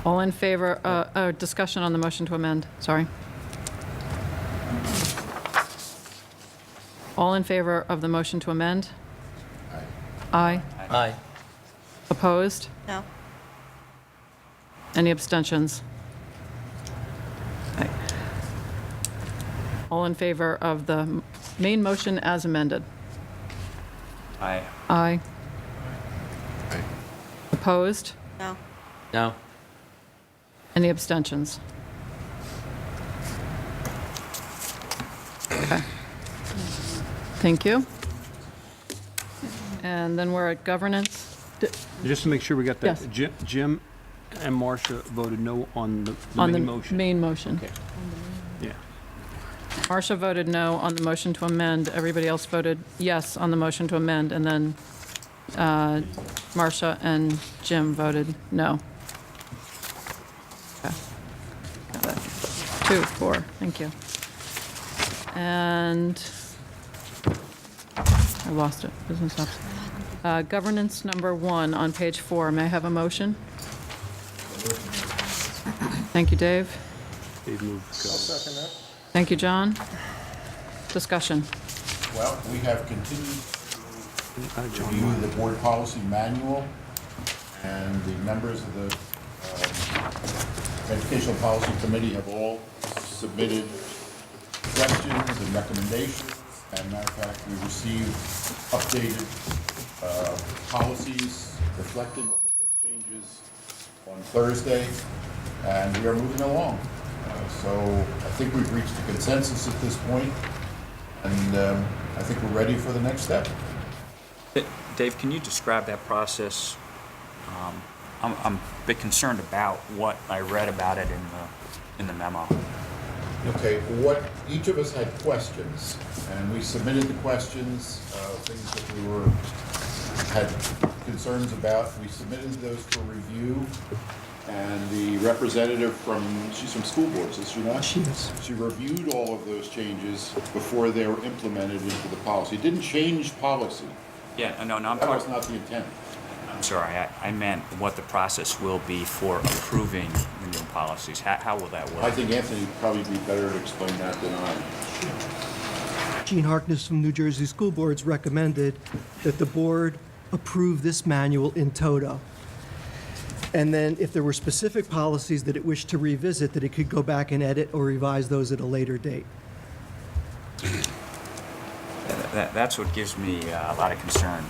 All in favor, discussion on the motion to amend, sorry. All in favor of the motion to amend? Aye. Aye. Opposed? No? Any abstentions? Aye. All in favor of the main motion as amended? Aye. Aye. Opposed? No? No. Any abstentions? Okay. Thank you. And then we're at governance. Just to make sure we got that. Yes. Jim and Marcia voted no on the On main the motion. main motion. Okay. Yeah. Marcia voted no on the motion to amend. Everybody else voted yes on the motion to amend. And then Marcia and Jim voted no. Okay. Got it. 2, 4, thank you. And I lost it. Business ops. Governance number 1 on page 4. May I have a motion? Thank you, Dave. Dave moved. I'll second that. Thank you, John. Discussion. Well, we have continued to review the board policy manual, and the members of the Educational Policy Committee have all submitted questions and recommendations. And matter of fact, we received updated policies reflecting all of those changes on Thursday, and we are moving along. So I think we've reached a consensus at this point, and I think we're ready for the next step. Dave, can you describe that process? I'm a bit concerned about what I read about it in the memo. Okay, what, each of us had questions, and we submitted the questions, things that we had concerns about. We submitted those for review, and the representative she's from school boards, is she not? She is. She reviewed all of those changes before they were implemented into the policy. It didn't change policy. Yeah, no, I'm That was talking. not the intent. I'm sorry, I meant what the process will be for approving the new policies. How will that work? I think Anthony would probably be better to explain that than I. Gene Harkness from New Jersey School Boards recommended that the board approve this manual in toto. And then if there were specific policies that it wished to revisit, that it could go back and edit or revise those at a later date. That's what gives me a lot of concern.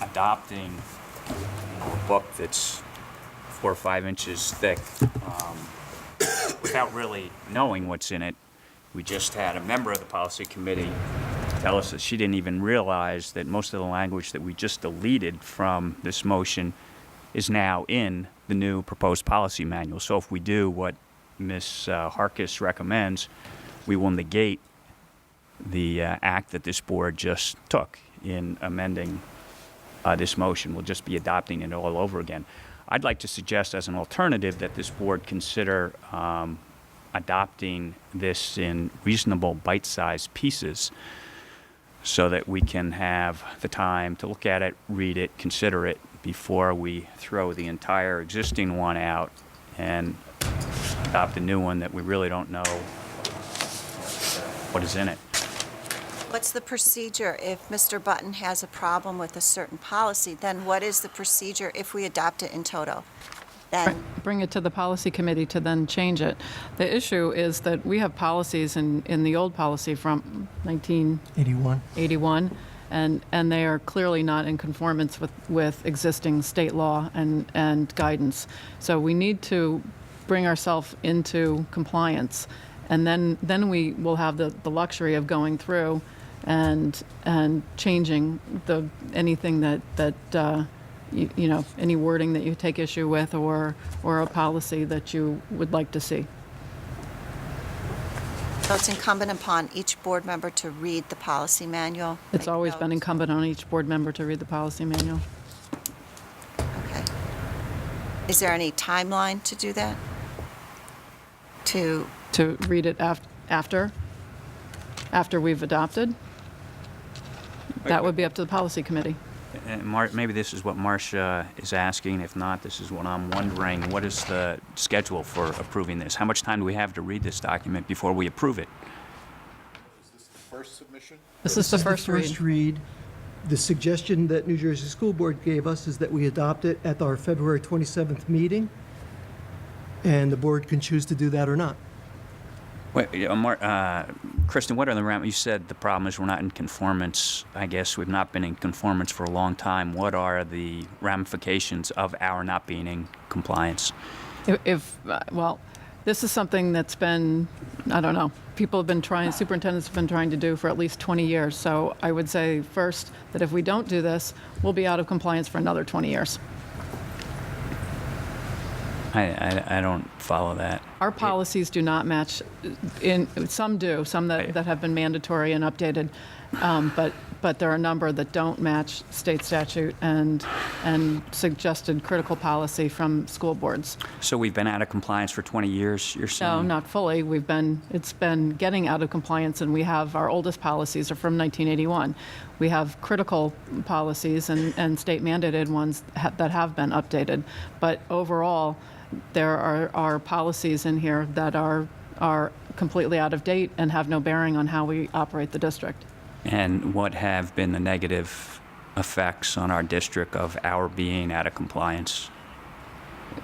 Adopting a book that's 4 or 5 inches thick without really knowing what's in it. We just had a member of the policy committee tell us that she didn't even realize that most of the language that we just deleted from this motion is now in the new proposed policy manual. So if we do what Ms. Harkis recommends, we will negate the act that this board just took in amending this motion. We'll just be adopting it all over again. I'd like to suggest as an alternative that this board consider adopting this in reasonable bite-sized pieces so that we can have the time to look at it, read it, consider it before we throw the entire existing one out and adopt a new one that we really don't know what is in it. What's the procedure if Mr. Button has a problem with a certain policy? Then what is the procedure if we adopt it in toto? Then Bring it to the policy committee to then change it. The issue is that we have policies in the old policy from 1981, and they are clearly not in conformance with existing state law and guidance. So we need to bring ourselves into compliance, and then we will have the luxury of going through and changing anything that you know, any wording that you take issue with or a policy that you would like to see. So it's incumbent upon each board member to read the policy manual. It's make always been notes. incumbent on each board member to read the policy manual. Okay. Is there any timeline to do that? To read it after we've adopted? That would be up to the policy committee. Maybe this is what Marcia is asking. If not, this is what I'm wondering. What is the schedule for approving this? How much time do we have to read this document before we approve it? Is this the first submission? This is the first read. The suggestion that New Jersey School Board gave us is that we adopt it at our February 27th meeting, and the board can choose to do that or not. Wait, Kristen, what are the you said the problem is we're not in conformance. I guess we've not been in conformance for a long time. What are the ramifications of our not being in compliance? Well, this is something that's been, I don't know, superintendents have been trying to do for at least 20 years. So I would say first that if we don't do this, we'll be out of compliance for another 20 years. I don't follow that. Our policies do not match, some do, some that have been mandatory and updated, but there are a number that don't match state statute and suggested critical policy from school boards. So we've been out of compliance for 20 years, you're saying? No, not fully. It's been getting out of compliance, and we have, our oldest policies are from 1981. We have critical policies and state mandated ones that have been updated. But overall, there are policies in here that are completely out of date and have no bearing on how we operate the district. And what have been the negative effects on our district of our being out of compliance?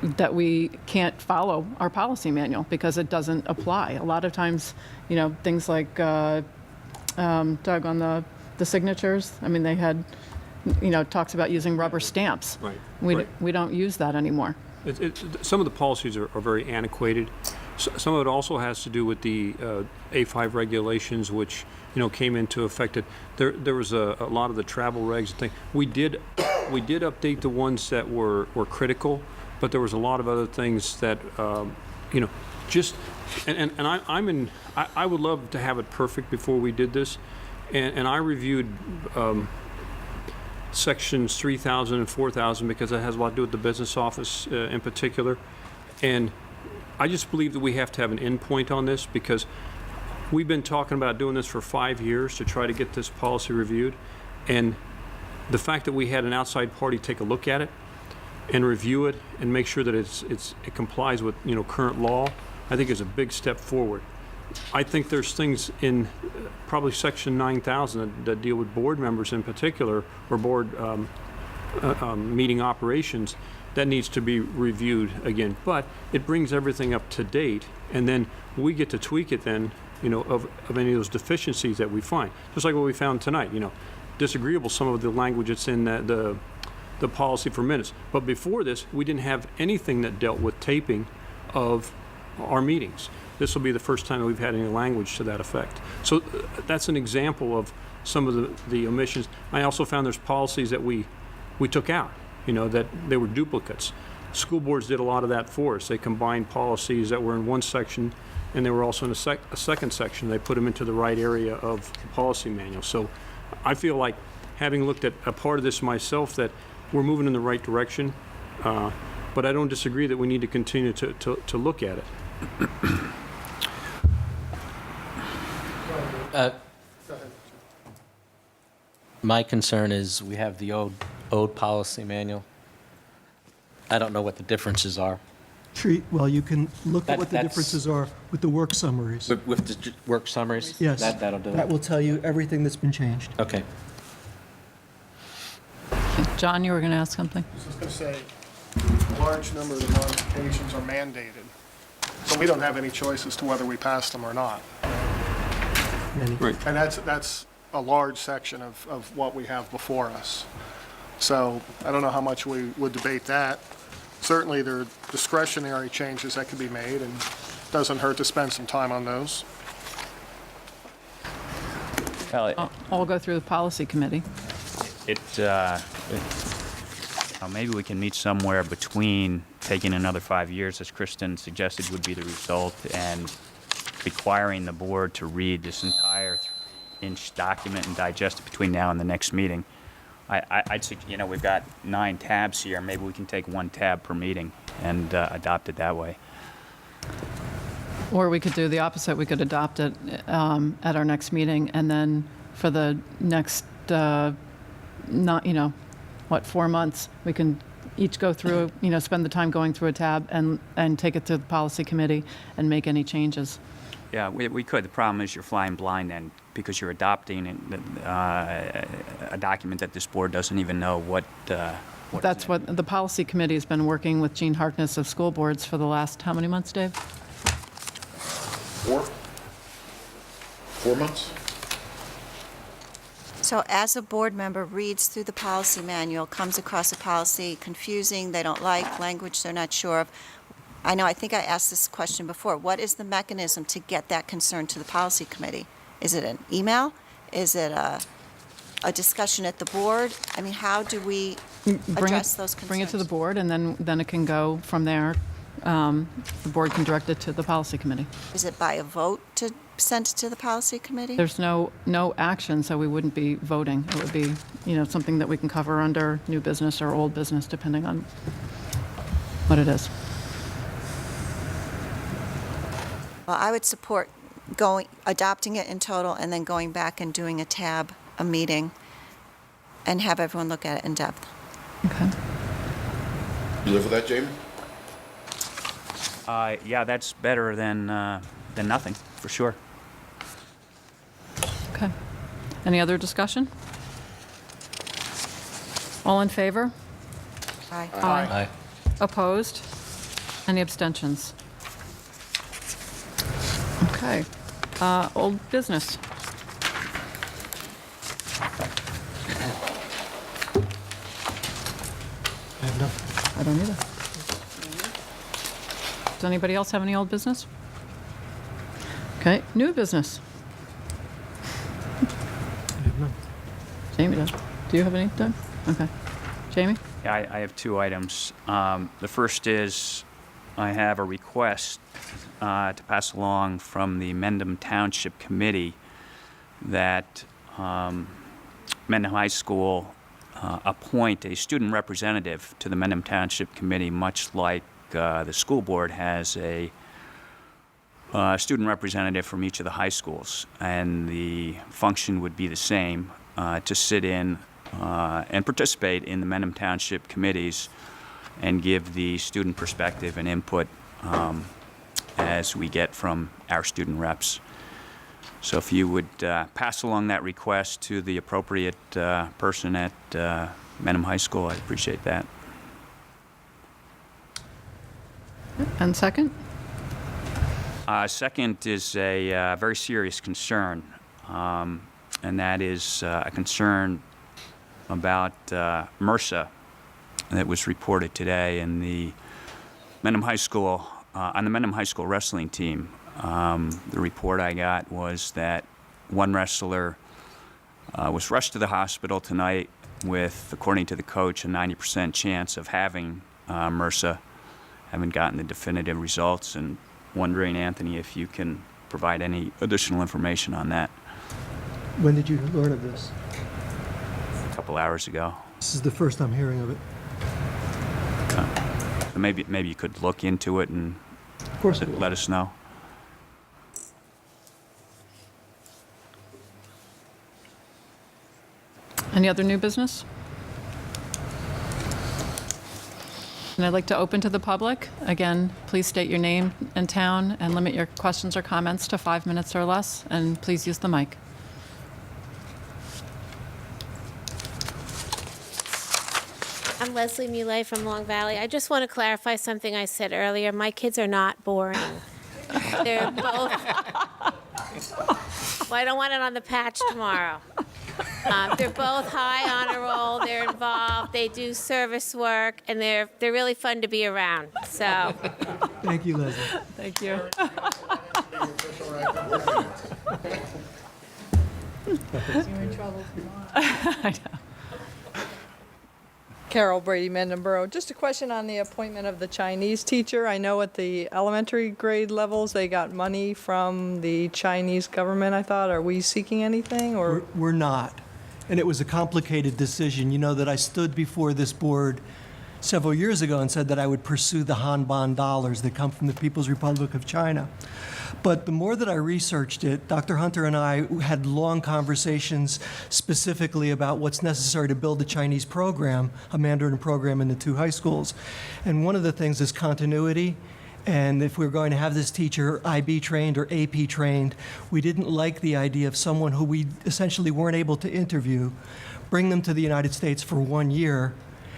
That we can't follow our policy manual because it doesn't apply. A lot of times, things like, Doug, on the signatures, I mean, they had, talks about using rubber stamps. Right. We don't use that anymore. Some of the policies are very antiquated. Some of it also has to do with the A5 regulations, which came into effect. There was a lot of the travel regs and things. We did update the ones that were critical, but there was a lot of other things that just and I would love to have it perfect before we did this, and I reviewed sections 3,000 and 4,000 because that has a lot to do with the business office in particular. And I just believe that we have to have an endpoint on this because we've been talking about doing this for 5 years to try to get this policy reviewed. And the fact that we had an outside party take a look at it and review it and make sure that it complies with current law, I think is a big step forward. I think there's things in probably section 9,000 that deal with board members in particular, or board meeting operations, that needs to be reviewed again. But it brings everything up to date, and then we get to tweak it then, of any of those deficiencies that we find. Just like what we found tonight, disagreeable some of the language that's in the policy for minutes. But before this, we didn't have anything that dealt with taping of our meetings. This will be the first time that we've had any language to that effect. So that's an example of some of the omissions. I also found there's policies that we took out, that they were duplicates. School boards did a lot of that for us. They combined policies that were in one section and they were also in a second section. They put them into the right area of the policy manual. So I feel like, having looked at a part of this myself, that we're moving in the right direction. But I don't disagree that we need to continue to look at it. My concern is we have the old policy manual. I don't know what the differences are. Well, you can look at what the That's- differences are with the work summaries. With the work summaries? Yes. That'll do it. That will tell you everything that's been changed. Okay. John, you were going to ask something? I was going to say, a large number of the modifications are mandated, so we don't have any choice as to whether we pass them or not. Right. And that's a large section of what we have before us. So I don't know how much we would debate that. Certainly, there are discretionary changes that could be made, and it doesn't hurt to spend some time on those. Well, I'll go through the policy committee. Maybe we can meet somewhere between taking another 5 years, as Kristen suggested would be the result, and requiring the board to read this entire 3-inch document and digest it between now and the next meeting. I'd say, we've got 9 tabs here. Maybe we can take 1 tab per meeting and adopt it that way. Or we could do the opposite. We could adopt it at our next meeting, and then for the next, 4 months, we can each go through, spend the time going through a tab and take it to the policy committee and make any changes. Yeah, we could. The problem is you're flying blind then, because you're adopting a document that this board doesn't even know what That's what the policy committee has been working with Gene Harkness of school boards for the last, how many months, Dave? 4 months? So as a board member reads through the policy manual, comes across a policy confusing, they don't like, language they're not sure of, I think I asked this question before. What is the mechanism to get that concern to the policy committee? Is it an email? Is it a discussion at the board? I mean, how do we address those concerns? Bring it to the board, and then it can go from there. The board can direct it to the policy committee. Is it by a vote to send it to the policy committee? There's no action, so we wouldn't be voting. It would be, something that we can cover under new business or old business, depending on what it is. Well, I would support adopting it in total and then going back and doing a meeting, and have everyone look at it in depth. Okay. You live with that, Jamie? Yeah, that's better than nothing, for sure. Okay. Any other discussion? All in favor? Aye. Aye. Opposed? Any abstentions? Okay. Old business. I have nothing. I don't either. Does anybody else have any old business? Okay, new business. I have none. Jamie does. Do you have any, Doug? Okay. Jamie? Yeah, I have 2 items. The first is I have a request to pass along from the Mendham Township Committee that Mendham High School appoint a student representative to the Mendham Township Committee, much like the school board has a student representative from each of the high schools. And the function would be the same, to sit in and participate in the Mendham Township committees and give the student perspective and input as we get from our student reps. So if you would pass along that request to the appropriate person at Mendham High School, I'd appreciate that. And second? Second is a very serious concern, and that is a concern about MRSA that was reported today in the Mendham High School, on the Mendham High School wrestling team. The report I got was that one wrestler was rushed to the hospital tonight with, according to the coach, a 90% chance of having MRSA. Haven't gotten the definitive results, and wondering, Anthony, if you can provide any additional information on that. When did you learn of this? A couple hours ago. This is the first I'm hearing of it. So maybe you could look into it and Of course I will. let us know. Any other new business? And I'd like to open to the public. Again, please state your name and town and limit your questions or comments to 5 minutes or less, and please use the mic. I'm Leslie Muley from Long Valley. I just want to clarify something I said earlier. My kids are not boring. They're both. Well, I don't want it on the patch tomorrow. They're both high honor roll. They're involved. They do service work, and they're really fun to be around. So. Thank you, Leslie. Thank you. You're in trouble tomorrow. I know. Carol Brady, Mendenboro. Just a question on the appointment of the Chinese teacher. I know at the elementary grade levels, they got money from the Chinese government, I thought. Are we seeking anything, or? We're not. And it was a complicated decision. You know that I stood before this board several years ago and said that I would pursue the Han dollars that come from the People's Republic of China. But the more that I researched it, Dr. Hunter and I had long conversations specifically about what's necessary to build a Chinese program, a Mandarin program in the 2 high schools. And one of the things is continuity. And if we were going to have this teacher IB trained or AP trained, we didn't like the idea of someone who we essentially weren't able to interview, bring them to the United States for 1 year,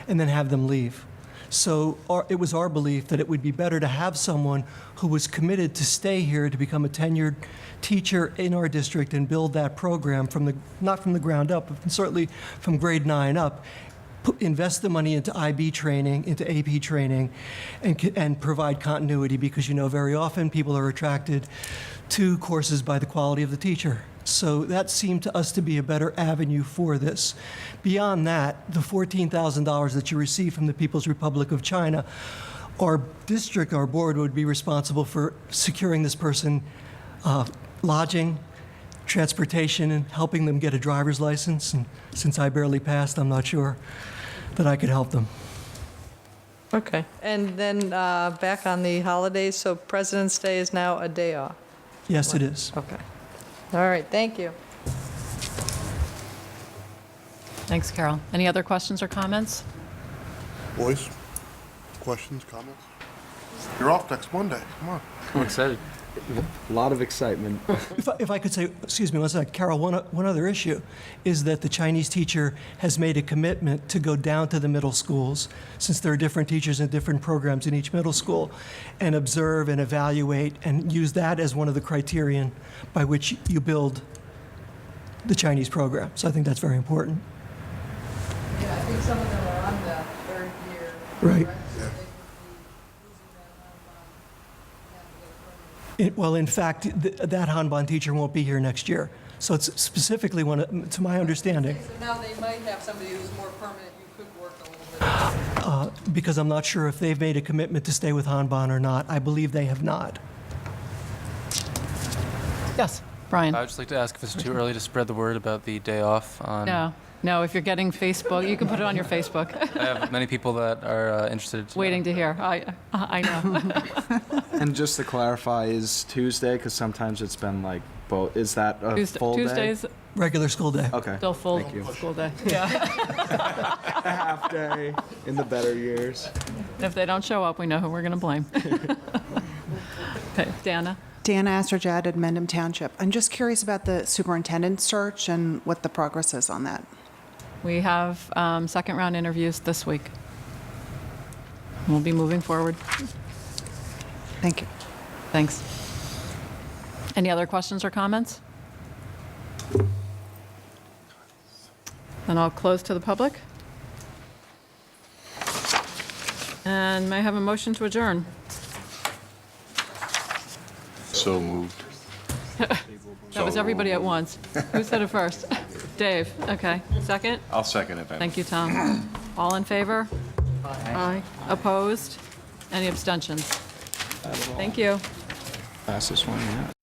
and then have them leave. So it was our belief that it would be better to have someone who was committed to stay here to become a tenured teacher in our district and build that program not from the ground up, but certainly from grade 9 up. Invest the money into IB training, into AP training, and provide continuity, because very often people are attracted to courses by the quality of the teacher. So that seemed to us to be a better avenue for this. Beyond that, the $14,000 that you receive from the People's Republic of China, our district, our board would be responsible for securing this person lodging, transportation, and helping them get a driver's license. And since I barely passed, I'm not sure that I could help them. Okay. And then back on the holidays, so President's Day is now a day off? Yes, it is. Okay. All right, thank you. Thanks, Carol. Any other questions or comments? Boys, questions, comments? You're off next Monday. Come on. I'm excited. A lot of excitement. If I could say, excuse me, one second, Carol, one other issue is that the Chinese teacher has made a commitment to go down to the middle schools, since there are different teachers and different programs in each middle school, and observe and evaluate and use that as one of the criterion by which you build the Chinese program. So I think that's very important. Yeah, I think some of them are on the third year. Right. Well, in fact, that Hanban teacher won't be here next year. So it's specifically to my understanding. So now they might have somebody who's more permanent, you could work a little bit. Because I'm not sure if they've made a commitment to stay with Hanban or not. I believe they have not. Yes, Brian. I would just like to ask if it's too early to spread the word about the day off on... No, if you're getting Facebook, you can put it on your Facebook. I have many people that are interested. Waiting to hear. I know. And just to clarify, is Tuesday, because sometimes it's been like both, is that a full day? Tuesdays, regular school day. Okay. still full Thank you. school day. Yeah. A half day in the better years. If they don't show up, we know who we're going to blame. Okay, Dana? Dana Astrojad, Mendham Township. I'm just curious about the superintendent search and what the progress is on that. We have second round interviews this week. We'll be moving forward. Thank you. Thanks. Any other questions or comments? Then I'll close to the public. And may I have a motion to adjourn? So moved. That was everybody at once. Who said it first? Dave, okay. Second? I'll second it, Ben. Thank you, Tom. All in favor? Aye. Opposed? Any abstentions? Thank you. Fastest one yet.